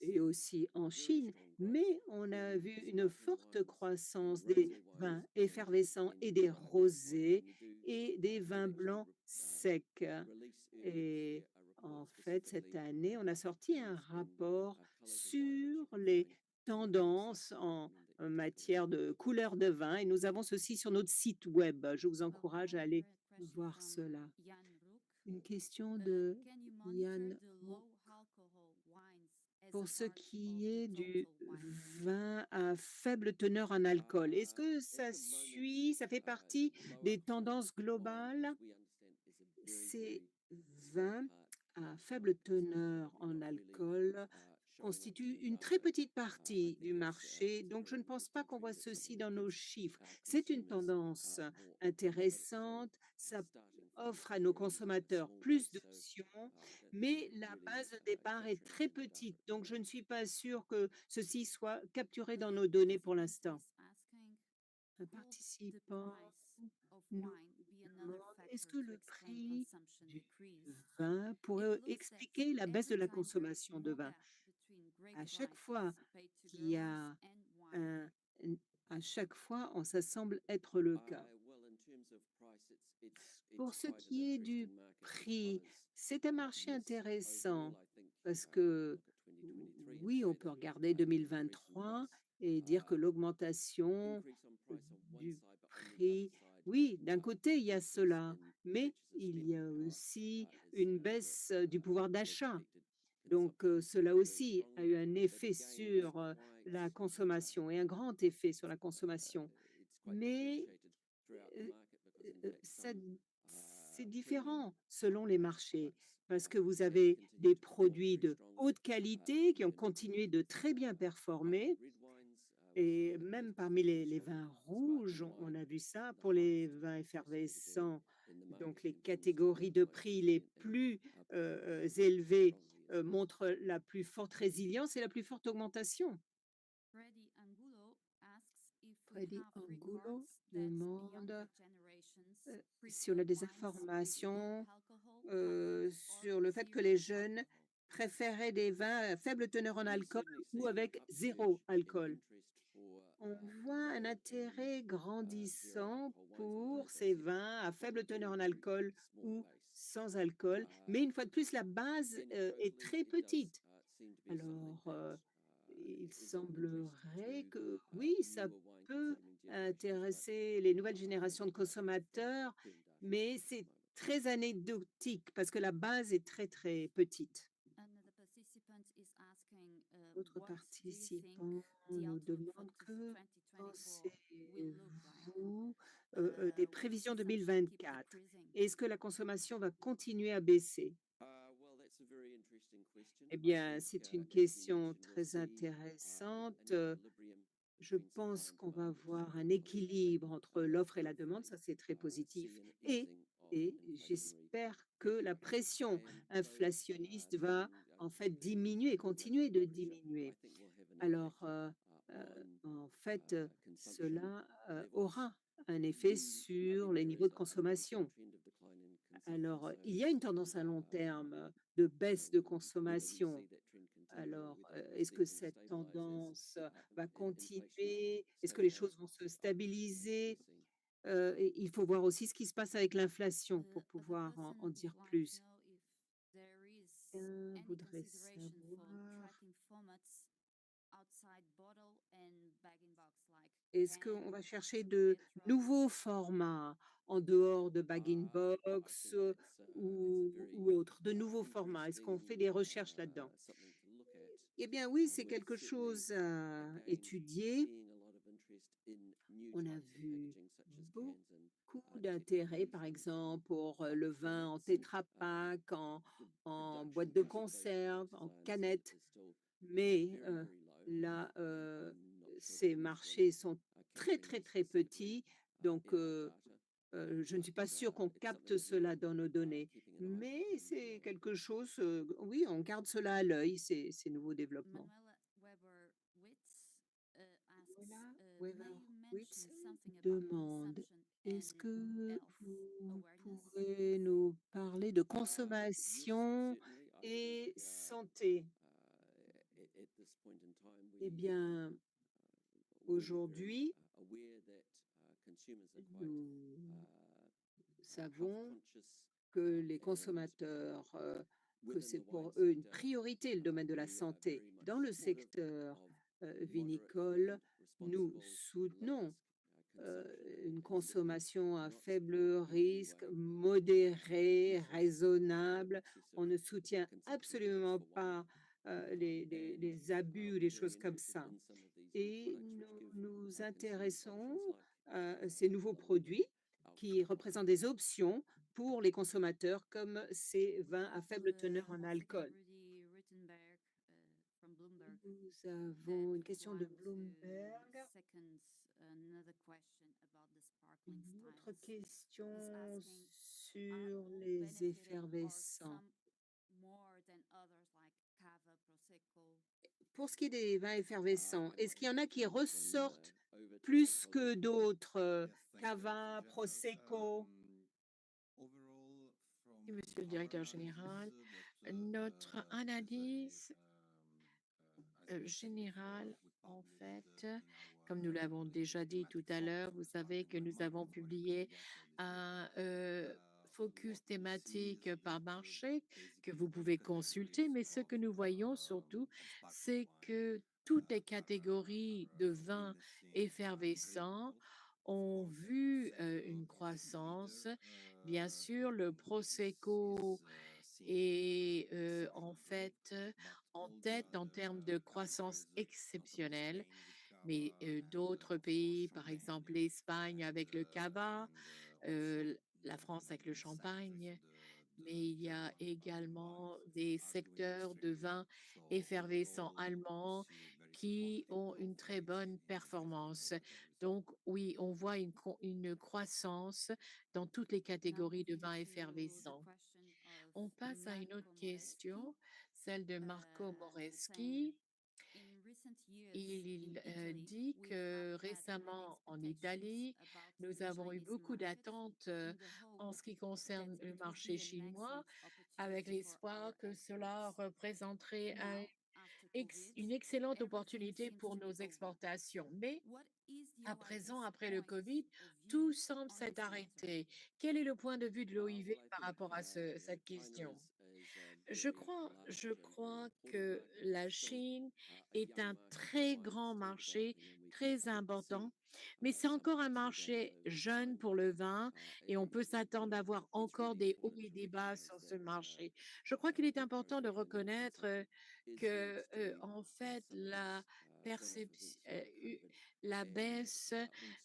Speaker 3: et aussi en Chine, mais on a vu une forte croissance des vins effervescents et des rosés et des vins blancs secs. Et en fait, cette année, on a sorti un rapport sur les tendances en matière de couleur de vin et nous avons ceci sur notre site web. Je vous encourage à aller voir cela. Une question de Yann Roux. Pour ce qui est du vin à faible teneur en alcool, est-ce que ça fait partie des tendances globales? Ces vins à faible teneur en alcool constituent une très petite partie du marché, donc je ne pense pas qu'on voit ceci dans nos chiffres. C'est une tendance intéressante, ça offre à nos consommateurs plus d'options, mais la base de départ est très petite, donc je ne suis pas sûre que ceci soit capturé dans nos données pour l'instant. Un participant nous demande, est-ce que le prix du vin pourrait expliquer la baisse de la consommation de vin? À chaque fois qu'il y a un, à chaque fois, ça semble être le cas. Pour ce qui est du prix, c'est un marché intéressant parce que oui, on peut regarder 2023 et dire que l'augmentation du prix, oui, d'un côté, il y a cela, mais il y a aussi une baisse du pouvoir d'achat. Donc, cela aussi a eu un effet sur la consommation et un grand effet sur la consommation. Mais euh, ça c'est différent selon les marchés parce que vous avez des produits de haute qualité qui ont continué de très bien performer et même parmi les vins rouges, on a vu ça pour les vins effervescents. Donc les catégories de prix les plus, élevées, montrent la plus forte résilience et la plus forte augmentation. Freddy Angulo demande si on a des informations sur le fait que les jeunes préféraient des vins à faible teneur en alcool ou avec zéro alcool. On voit un intérêt grandissant pour ces vins à faible teneur en alcool ou sans alcool, mais une fois de plus, la base est très petite. Alors, il semblerait que oui, ça peut intéresser les nouvelles générations de consommateurs, mais c'est très anecdotique parce que la base est très, très petite. D'autres
Speaker 1: what do you think
Speaker 3: participants
Speaker 1: the
Speaker 3: nous
Speaker 1: outlook for
Speaker 3: demandent que
Speaker 1: 2024 will look like?
Speaker 3: pensez-vous des
Speaker 1: Will
Speaker 3: prévisions
Speaker 1: consumption keep
Speaker 3: 2024?
Speaker 1: decreasing?
Speaker 3: Est-ce que la consommation va continuer à baisser? Eh bien, c'est une question très intéressante. Je pense qu'on va avoir un équilibre entre l'offre et la demande, ça c'est très positif. Et, et j'espère que la pression inflationniste va en fait diminuer, continuer de diminuer. Alors, en fait, cela aura un effet sur les niveaux de consommation. Alors, il y a une tendance à long terme de baisse de consommation. Alors, est-ce que cette tendance va continuer? Est-ce que les choses vont se stabiliser? Et il faut voir aussi ce qui se passe avec l'inflation pour
Speaker 1: The
Speaker 3: pouvoir en
Speaker 1: person
Speaker 3: dire
Speaker 1: would like to
Speaker 3: plus.
Speaker 1: know if there is
Speaker 3: Quelqu'un
Speaker 1: any
Speaker 3: voudrait
Speaker 1: consideration for
Speaker 3: savoir,
Speaker 1: tracking formats outside bottle and bag-in-box, like
Speaker 3: est-ce qu'on va
Speaker 1: cans,
Speaker 3: chercher de
Speaker 1: Tetra.
Speaker 3: nouveaux formats en dehors de bag-in-box ou autres, de nouveaux formats? Est-ce qu'on fait des recherches là-dedans? Eh bien oui, c'est quelque chose à étudier. On a vu beaucoup d'intérêt, par exemple, pour le vin en Tetra Pak, en boîte de conserve, en canette. Mais là, ces marchés sont très, très, très petits. Donc, je ne suis pas sûre qu'on capte cela dans nos données. Mais c'est quelque chose, oui, on garde cela à l'œil, ces nouveaux développements.
Speaker 1: Manuela Weber-Witz asks,
Speaker 3: Voilà,
Speaker 1: may you
Speaker 3: Weber-Witz
Speaker 1: mention something about
Speaker 3: demande:
Speaker 1: consumption
Speaker 3: «Est-ce
Speaker 1: and
Speaker 3: que
Speaker 1: health
Speaker 3: vous
Speaker 1: awareness?
Speaker 3: pourrez nous parler de consommation et santé?» Eh bien, aujourd'hui, nous savons que les consommateurs, que c'est pour eux une priorité, le domaine de la santé. Dans le secteur, vinicole, nous soutenons une consommation à faible risque, modérée, raisonnable. On ne soutient absolument pas les abus ou des choses comme ça. Et nous nous intéressons à ces nouveaux produits qui représentent des options pour les consommateurs, comme ces vins à faible teneur en
Speaker 1: Mostly
Speaker 3: alcool.
Speaker 1: Rudy Rittenberg from Bloomberg
Speaker 3: Nous
Speaker 1: that
Speaker 3: avons une
Speaker 1: would
Speaker 3: question de
Speaker 1: like to
Speaker 3: Bloomberg.
Speaker 1: second another question about the sparkling
Speaker 3: Une autre
Speaker 1: styles. He's
Speaker 3: question
Speaker 1: asking, are
Speaker 3: sur
Speaker 1: all
Speaker 3: les
Speaker 1: benefiting or
Speaker 3: effervescents.
Speaker 1: some more than others like Cava, Prosecco?
Speaker 3: Pour ce qui est des vins effervescents, est-ce qu'il y en a qui ressortent plus que d'autres?
Speaker 4: Yes, thank you,
Speaker 3: Cava,
Speaker 4: Janice.
Speaker 3: Prosecco?
Speaker 4: Overall,
Speaker 2: Et
Speaker 4: from
Speaker 2: Monsieur le
Speaker 4: our
Speaker 2: directeur
Speaker 4: analysis,
Speaker 2: général, notre analyse
Speaker 4: as we said before,
Speaker 2: générale,
Speaker 4: we
Speaker 2: en
Speaker 4: published
Speaker 2: fait,
Speaker 4: in
Speaker 2: comme
Speaker 4: our
Speaker 2: nous l'avons déjà dit tout
Speaker 4: thematic
Speaker 2: à l'heure,
Speaker 4: focus
Speaker 2: vous
Speaker 4: on
Speaker 2: savez
Speaker 4: sparkling
Speaker 2: que
Speaker 4: wine
Speaker 2: nous avons
Speaker 4: market for the
Speaker 2: publié
Speaker 4: year this year.
Speaker 2: un
Speaker 4: What
Speaker 2: focus
Speaker 4: we see
Speaker 2: thématique
Speaker 4: is
Speaker 2: par
Speaker 4: that
Speaker 2: marché que
Speaker 4: basically
Speaker 2: vous
Speaker 4: all
Speaker 2: pouvez consulter,
Speaker 4: categories
Speaker 2: mais ce que nous voyons surtout,
Speaker 4: of sparkling
Speaker 2: c'est
Speaker 4: wine
Speaker 2: que toutes les catégories de
Speaker 4: are
Speaker 2: vins
Speaker 4: witnessing great
Speaker 2: effervescents
Speaker 4: growth. Of
Speaker 2: ont
Speaker 4: course,
Speaker 2: vu
Speaker 4: Prosecco
Speaker 2: une
Speaker 4: is the
Speaker 2: croissance.
Speaker 4: leader
Speaker 2: Bien sûr, le Prosecco
Speaker 4: seeing
Speaker 2: est en
Speaker 4: significant growth,
Speaker 2: fait
Speaker 4: but
Speaker 2: en
Speaker 4: all the
Speaker 2: tête en
Speaker 4: other
Speaker 2: termes de croissance
Speaker 4: countries, notably
Speaker 2: exceptionnelle,
Speaker 4: Spain with
Speaker 2: mais
Speaker 4: Cava and
Speaker 2: d'autres
Speaker 4: of course
Speaker 2: pays, par exemple
Speaker 4: Champagne
Speaker 2: l'Espagne avec le Cava,
Speaker 4: and also
Speaker 2: la France avec le
Speaker 4: many sectors
Speaker 2: Champagne,
Speaker 4: of
Speaker 2: mais il y a
Speaker 4: German sparkling
Speaker 2: également
Speaker 4: wines
Speaker 2: des
Speaker 4: are doing
Speaker 2: secteurs de
Speaker 4: extremely well.
Speaker 2: vins
Speaker 4: So
Speaker 2: effervescents
Speaker 4: overall, we
Speaker 2: allemands
Speaker 4: see very
Speaker 2: qui
Speaker 4: positive
Speaker 2: ont une
Speaker 4: growth
Speaker 2: très
Speaker 4: rates
Speaker 2: bonne
Speaker 4: in different
Speaker 2: performance.
Speaker 4: categories.
Speaker 2: Donc oui, on voit une croissance dans toutes les
Speaker 1: Now
Speaker 2: catégories de
Speaker 1: moving
Speaker 2: vins
Speaker 1: to the
Speaker 2: effervescents.
Speaker 1: question of
Speaker 2: On passe à une autre
Speaker 1: Marco Moreschi.
Speaker 2: question, celle de Marco
Speaker 1: He's saying,
Speaker 2: Moreschi.
Speaker 1: in recent years in
Speaker 2: Il
Speaker 1: Italy,
Speaker 2: dit
Speaker 1: we have
Speaker 2: que
Speaker 1: had many
Speaker 2: récemment en
Speaker 1: expectations
Speaker 2: Italie,
Speaker 1: about
Speaker 2: nous
Speaker 1: the
Speaker 2: avons eu
Speaker 1: Chinese
Speaker 2: beaucoup
Speaker 1: market
Speaker 2: d'attentes
Speaker 1: in the hope
Speaker 2: en ce qui
Speaker 1: that
Speaker 2: concerne le
Speaker 1: it would
Speaker 2: marché
Speaker 1: be an
Speaker 2: chinois,
Speaker 1: excellent
Speaker 2: avec
Speaker 1: opportunity for
Speaker 2: l'espoir
Speaker 1: our
Speaker 2: que cela
Speaker 1: exports.
Speaker 2: représenterait
Speaker 1: Now, after COVID,
Speaker 2: une excellente
Speaker 1: everything
Speaker 2: opportunité
Speaker 1: seems
Speaker 2: pour
Speaker 1: to
Speaker 2: nos
Speaker 1: be over.
Speaker 2: exportations. Mais
Speaker 1: What is the
Speaker 2: à présent,
Speaker 1: OIV's
Speaker 2: après le
Speaker 1: point
Speaker 2: Covid,
Speaker 1: of
Speaker 2: tout
Speaker 1: view
Speaker 2: semble
Speaker 1: on
Speaker 2: s'être
Speaker 1: this matter?
Speaker 2: arrêté. Quel est le point de vue de l'OIV par rapport à cette question? Je crois que la Chine est un très grand marché, très important, mais c'est encore un marché jeune pour le vin et on peut s'attendre à avoir encore des hauts et des bas sur ce marché. Je crois qu'il est important de reconnaître que, en fait, la baisse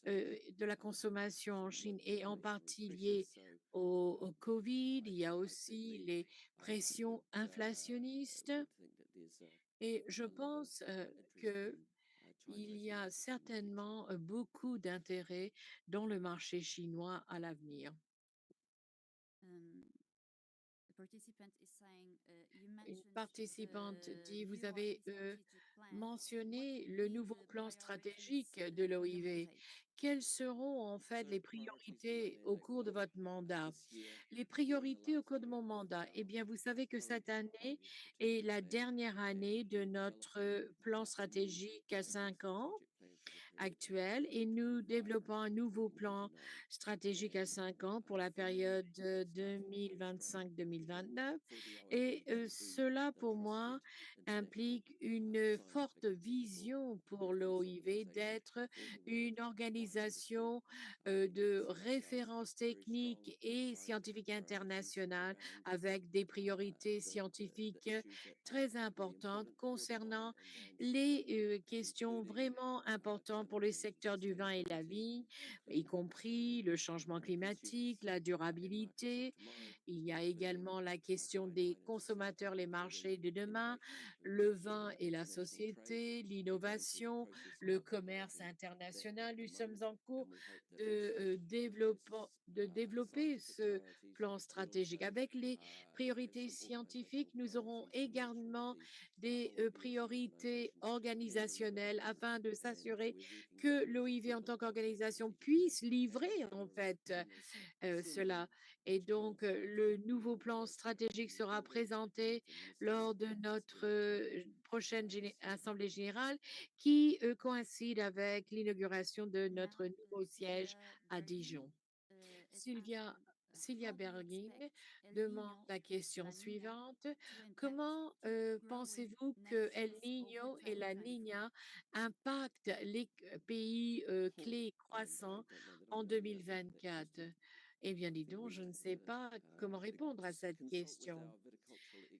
Speaker 2: de la consommation en Chine est en partie liée au Covid. Il y a aussi les pression inflationniste et je pense qu'il y a certainement beaucoup d'intérêt dans le marché chinois à l'avenir.
Speaker 1: Um, the participant is saying, you
Speaker 2: Une
Speaker 1: mentioned
Speaker 2: participante
Speaker 1: the
Speaker 2: dit, vous
Speaker 1: new
Speaker 2: avez
Speaker 1: Autumn Strategic Plan. What
Speaker 2: mentionné
Speaker 1: will
Speaker 2: le
Speaker 1: be
Speaker 2: nouveau
Speaker 1: the
Speaker 2: plan
Speaker 1: priorities
Speaker 2: stratégique de
Speaker 1: on your
Speaker 2: l'OIV.
Speaker 1: mandate?
Speaker 2: Quelles seront en fait les priorités au cours de votre mandat? Les priorités au cours de mon mandat, eh bien, vous savez que cette année est la dernière année de notre plan stratégique à 5 ans actuel et nous développons un nouveau plan stratégique à 5 ans pour la période 2025-2029. Et cela, pour moi, implique une forte vision pour l'OIV d'être une organisation de référence technique et scientifique internationale avec des priorités scientifiques très importantes concernant les questions vraiment importantes pour le secteur du vin et la vigne, y compris le changement climatique, la durabilité. Il y a également la question des consommateurs, les marchés de demain, le vin et la société, l'innovation, le commerce international. Nous sommes en cours de développer ce plan stratégique. Avec les priorités scientifiques, nous aurons également des priorités organisationnelles afin de s'assurer que l'OIV en tant qu'organisation puisse livrer en fait cela. Et donc, le nouveau plan stratégique sera présenté lors de notre prochaine Assemblée générale qui coïncide avec l'inauguration de notre
Speaker 1: Now,
Speaker 2: nouveau siège
Speaker 1: Sylvia
Speaker 2: à
Speaker 1: Berging
Speaker 2: Dijon.
Speaker 1: is
Speaker 2: Sylvia,
Speaker 1: asking,
Speaker 2: Sylvia
Speaker 1: how do you
Speaker 2: Berging
Speaker 1: expect El
Speaker 2: demande
Speaker 1: Niño
Speaker 2: la
Speaker 1: and
Speaker 2: question
Speaker 1: La Niña
Speaker 2: suivante.
Speaker 1: to impact
Speaker 2: Comment
Speaker 1: growing
Speaker 2: pensez-vous que El
Speaker 1: nations over
Speaker 2: Niño et la
Speaker 1: 2024?
Speaker 2: Niña impactent les pays clés croissants en 2024? Eh bien, dis donc, je ne sais pas comment répondre à cette question.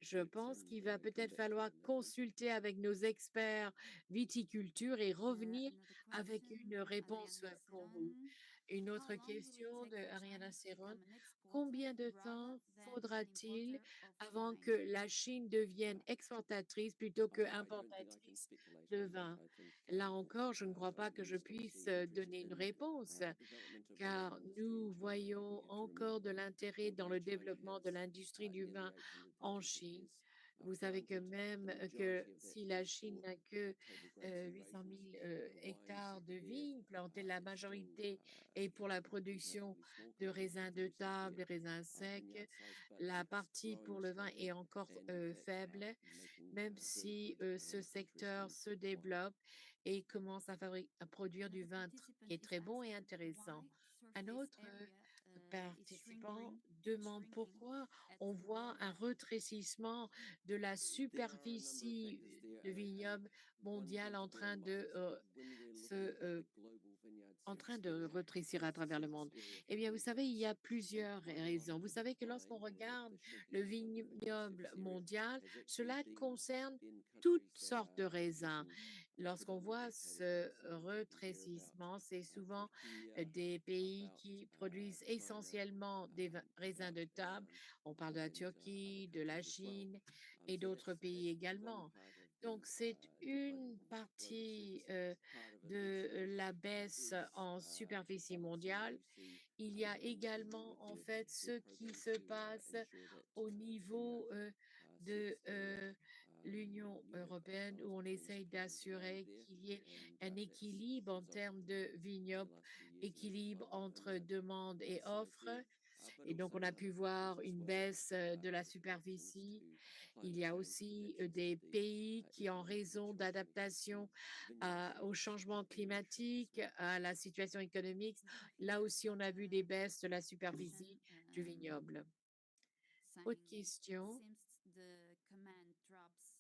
Speaker 2: Je pense qu'il va peut-être falloir consulter avec nos experts viticulture et revenir
Speaker 1: Another
Speaker 2: avec
Speaker 1: question
Speaker 2: une
Speaker 1: from
Speaker 2: réponse
Speaker 1: Ariana
Speaker 2: pour vous.
Speaker 1: Serran.
Speaker 2: Une
Speaker 1: How
Speaker 2: autre
Speaker 1: long will it
Speaker 2: question
Speaker 1: take
Speaker 2: de
Speaker 1: for
Speaker 2: Ariana
Speaker 1: China to
Speaker 2: Serron.
Speaker 1: become an exporter
Speaker 2: Combien de
Speaker 1: rather
Speaker 2: temps
Speaker 1: than an
Speaker 2: faudra-t-il
Speaker 1: importer of
Speaker 2: avant que
Speaker 1: wine?
Speaker 2: la Chine devienne exportatrice plutôt que importatrice de vin? Là encore, je ne crois pas que je puisse donner une réponse car nous voyons encore de l'intérêt dans le développement de l'industrie du vin en Chine. Vous savez que même que si la Chine n'a que 800 000 hectares de vignes plantées, la majorité est pour la production de raisins de table, des raisins secs. La partie pour le vin est encore faible, même si ce secteur se développe et commence à produire du
Speaker 1: Another
Speaker 2: vin
Speaker 1: participant
Speaker 2: qui est
Speaker 1: is
Speaker 2: très bon et
Speaker 1: asking
Speaker 2: intéressant.
Speaker 1: why
Speaker 2: Un
Speaker 1: surface
Speaker 2: autre
Speaker 1: area is
Speaker 2: participant demande
Speaker 1: shrinking
Speaker 2: pourquoi
Speaker 1: at
Speaker 2: on
Speaker 1: a
Speaker 2: voit
Speaker 1: low
Speaker 2: un
Speaker 1: rate.
Speaker 2: rétrécissement de la superficie de vignoble mondiale en train de rétrécir à travers le monde. Eh bien, vous savez, il y a plusieurs raisons. Vous savez que lorsqu'on regarde le vignoble mondial, cela concerne toutes sortes de raisins. Lorsqu'on voit ce rétrécissement, c'est souvent des pays qui produisent essentiellement des raisins de table. On parle de la Turquie, de la Chine et d'autres pays également. Donc, c'est une partie de la baisse en superficie mondiale. Il y a également en fait ce qui se passe au niveau de l'Union européenne où on essaye d'assurer qu'il y ait un équilibre en termes de vignobles, équilibre entre demande et offre. Et donc, on a pu voir une baisse de la superficie. Il y a aussi des pays qui, en raison d'adaptation au changement climatique, à la situation économique,
Speaker 1: Another
Speaker 2: là aussi, on a vu des baisses de la
Speaker 1: question
Speaker 2: superficie du vignoble. Autre
Speaker 1: saying
Speaker 2: question.
Speaker 1: seems the command drops,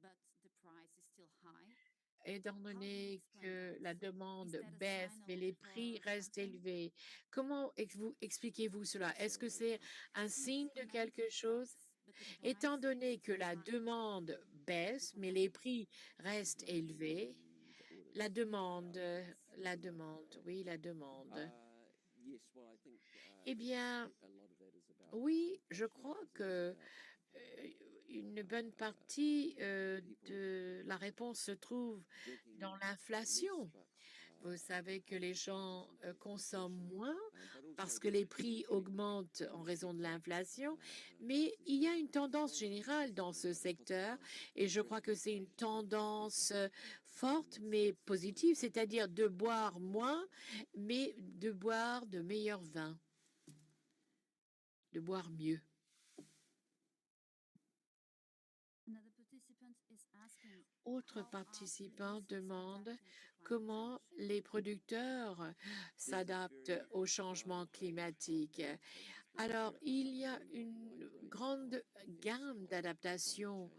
Speaker 1: but the price is still high.
Speaker 2: Étant
Speaker 1: How do you
Speaker 2: donné
Speaker 1: explain
Speaker 2: que la
Speaker 1: that? Is
Speaker 2: demande
Speaker 1: that a
Speaker 2: baisse, mais
Speaker 1: signal
Speaker 2: les prix
Speaker 1: for
Speaker 2: restent
Speaker 1: something?
Speaker 2: élevés, comment expliquez-vous cela? Est-ce que c'est un
Speaker 1: If
Speaker 2: signe
Speaker 1: the
Speaker 2: de
Speaker 1: command
Speaker 2: quelque chose?
Speaker 1: drops, but the price
Speaker 2: Étant
Speaker 1: is
Speaker 2: donné que
Speaker 1: still
Speaker 2: la
Speaker 1: high,
Speaker 2: demande
Speaker 1: the
Speaker 2: baisse, mais
Speaker 1: command
Speaker 2: les prix restent élevés, la demande, oui, la demande. Eh bien, oui, je crois que une bonne partie de la réponse se trouve dans l'inflation. Vous savez que les gens consomment moins parce que les prix augmentent en raison de l'inflation, mais il y a une tendance générale dans ce secteur et je crois que c'est une tendance forte mais positive, c'est-à-dire de boire moins, mais de boire de meilleurs vins, de boire mieux.
Speaker 1: another participant is asking
Speaker 2: Autre
Speaker 1: how are
Speaker 2: participant
Speaker 1: producers
Speaker 2: demande
Speaker 1: adapting to climate
Speaker 2: comment
Speaker 1: change?
Speaker 2: les producteurs s'adaptent au changement climatique. Alors, il y a une grande gamme d'adaptations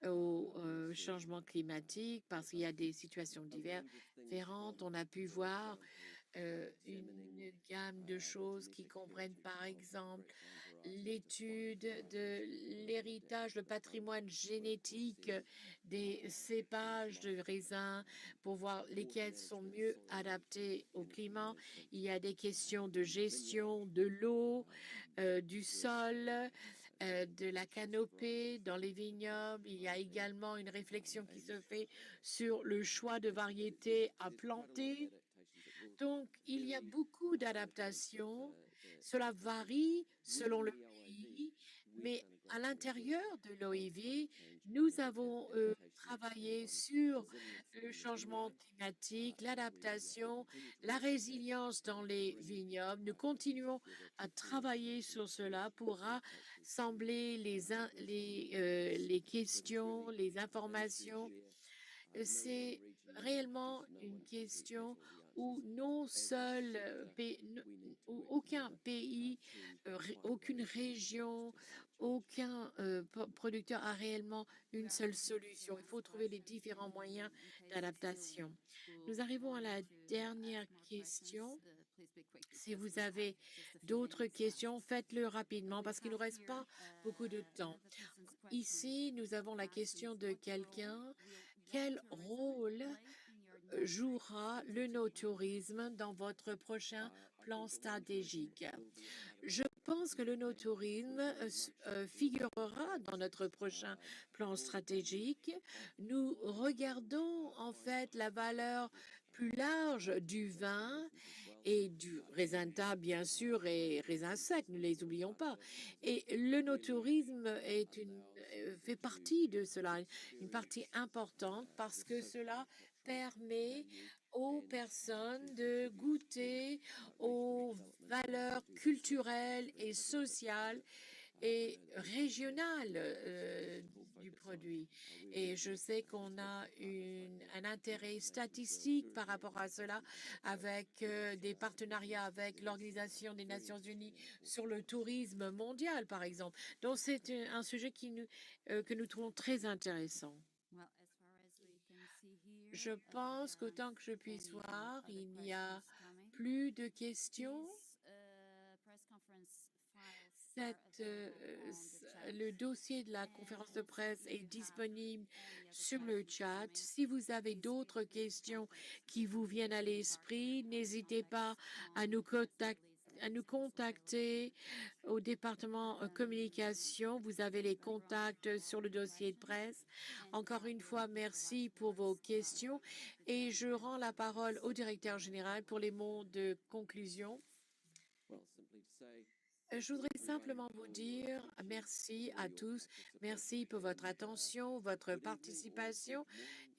Speaker 2: au changement climatique parce qu'il y a des situations différentes. On a pu voir une gamme de choses qui comprennent par exemple l'étude de l'héritage, le patrimoine génétique des cépages de raisins pour voir lesquels sont mieux adaptés au climat. Il y a des questions de gestion de l'eau, du sol, de la canopée dans les vignobles. Il y a également une réflexion qui se fait sur le choix de variétés à planter. Donc, il y a beaucoup d'adaptations. Cela varie selon le pays, mais à l'intérieur de l'OIV, nous avons travaillé sur le changement climatique, l'adaptation, la résilience dans les vignobles. Nous continuons à travailler sur cela pour rassembler les questions, les informations. C'est réellement une question où non seul où aucun pays, aucune région, aucun producteur a réellement une
Speaker 1: We are
Speaker 2: seule
Speaker 1: open to
Speaker 2: solution. Il
Speaker 1: ask
Speaker 2: faut trouver les
Speaker 1: questions
Speaker 2: différents moyens
Speaker 1: in case still
Speaker 2: d'adaptation.
Speaker 1: people
Speaker 2: Nous arrivons à
Speaker 1: want
Speaker 2: la
Speaker 1: to
Speaker 2: dernière
Speaker 1: ask more questions.
Speaker 2: question.
Speaker 1: Please be quick
Speaker 2: Si
Speaker 1: because
Speaker 2: vous
Speaker 1: we have
Speaker 2: avez
Speaker 1: just a few
Speaker 2: d'autres
Speaker 1: minutes left.
Speaker 2: questions, faites-le rapidement
Speaker 1: We
Speaker 2: parce qu'il ne
Speaker 1: have
Speaker 2: nous reste
Speaker 1: here
Speaker 2: pas beaucoup de temps.
Speaker 1: another person's question.
Speaker 2: Ici, nous avons la
Speaker 1: Asking
Speaker 2: question de
Speaker 1: what role
Speaker 2: quelqu'un.
Speaker 1: will
Speaker 2: Quel
Speaker 1: wetourism
Speaker 2: rôle
Speaker 1: play in your next
Speaker 2: jouera le
Speaker 1: strategic plan?
Speaker 2: no-tourisme dans votre prochain plan stratégique? Je pense que le no-tourisme figurera dans notre prochain plan stratégique. Nous regardons en fait la valeur plus large du vin et du raisin de table, bien sûr, et raisin sec, ne les oublions pas. Et le no-tourisme fait partie de cela, une partie importante parce que cela permet aux personnes de goûter aux valeurs culturelles et sociales et régionales du produit. Et je sais qu'on a un intérêt statistique par rapport à cela avec des partenariats avec l'Organisation des Nations Unies sur le tourisme mondial, par exemple. Donc c'est un sujet que nous trouvons très intéressant.
Speaker 1: Well, as far as we can see here,
Speaker 2: Je pense qu'autant que je puisse
Speaker 1: any
Speaker 2: voir,
Speaker 1: other
Speaker 2: il n'y a
Speaker 1: questions coming?
Speaker 2: plus de questions.
Speaker 1: This press conference files are
Speaker 2: Cette,
Speaker 1: available on the chat.
Speaker 2: le dossier de la conférence de
Speaker 1: And
Speaker 2: presse
Speaker 1: if
Speaker 2: est
Speaker 1: you have
Speaker 2: disponible
Speaker 1: any other
Speaker 2: sur le
Speaker 1: questions
Speaker 2: chat.
Speaker 1: coming,
Speaker 2: Si vous avez
Speaker 1: please feel
Speaker 2: d'autres
Speaker 1: free to
Speaker 2: questions
Speaker 1: contact
Speaker 2: qui vous viennent à
Speaker 1: the
Speaker 2: l'esprit,
Speaker 1: department. Our
Speaker 2: n'hésitez pas
Speaker 1: contacts
Speaker 2: à
Speaker 1: on
Speaker 2: nous,
Speaker 1: the press release
Speaker 2: à
Speaker 1: is
Speaker 2: nous
Speaker 1: also available on
Speaker 2: contacter
Speaker 1: the chat.
Speaker 2: au département communication. Vous avez les
Speaker 1: Thank you very much
Speaker 2: contacts sur
Speaker 1: for
Speaker 2: le
Speaker 1: your
Speaker 2: dossier de
Speaker 1: questions.
Speaker 2: presse.
Speaker 1: And
Speaker 2: Encore une
Speaker 1: we're
Speaker 2: fois,
Speaker 1: looking for
Speaker 2: merci
Speaker 1: last
Speaker 2: pour vos
Speaker 1: words
Speaker 2: questions
Speaker 1: from the
Speaker 2: et je
Speaker 1: chairman
Speaker 2: rends la
Speaker 1: of
Speaker 2: parole au
Speaker 1: this
Speaker 2: directeur général pour les mots de conclusion. Je voudrais simplement vous dire merci à tous, merci pour votre attention, votre participation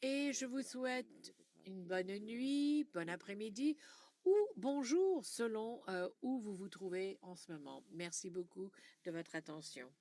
Speaker 2: et je vous souhaite une bonne nuit, bon après-midi ou bonjour selon où vous vous trouvez en ce moment. Merci beaucoup de votre attention.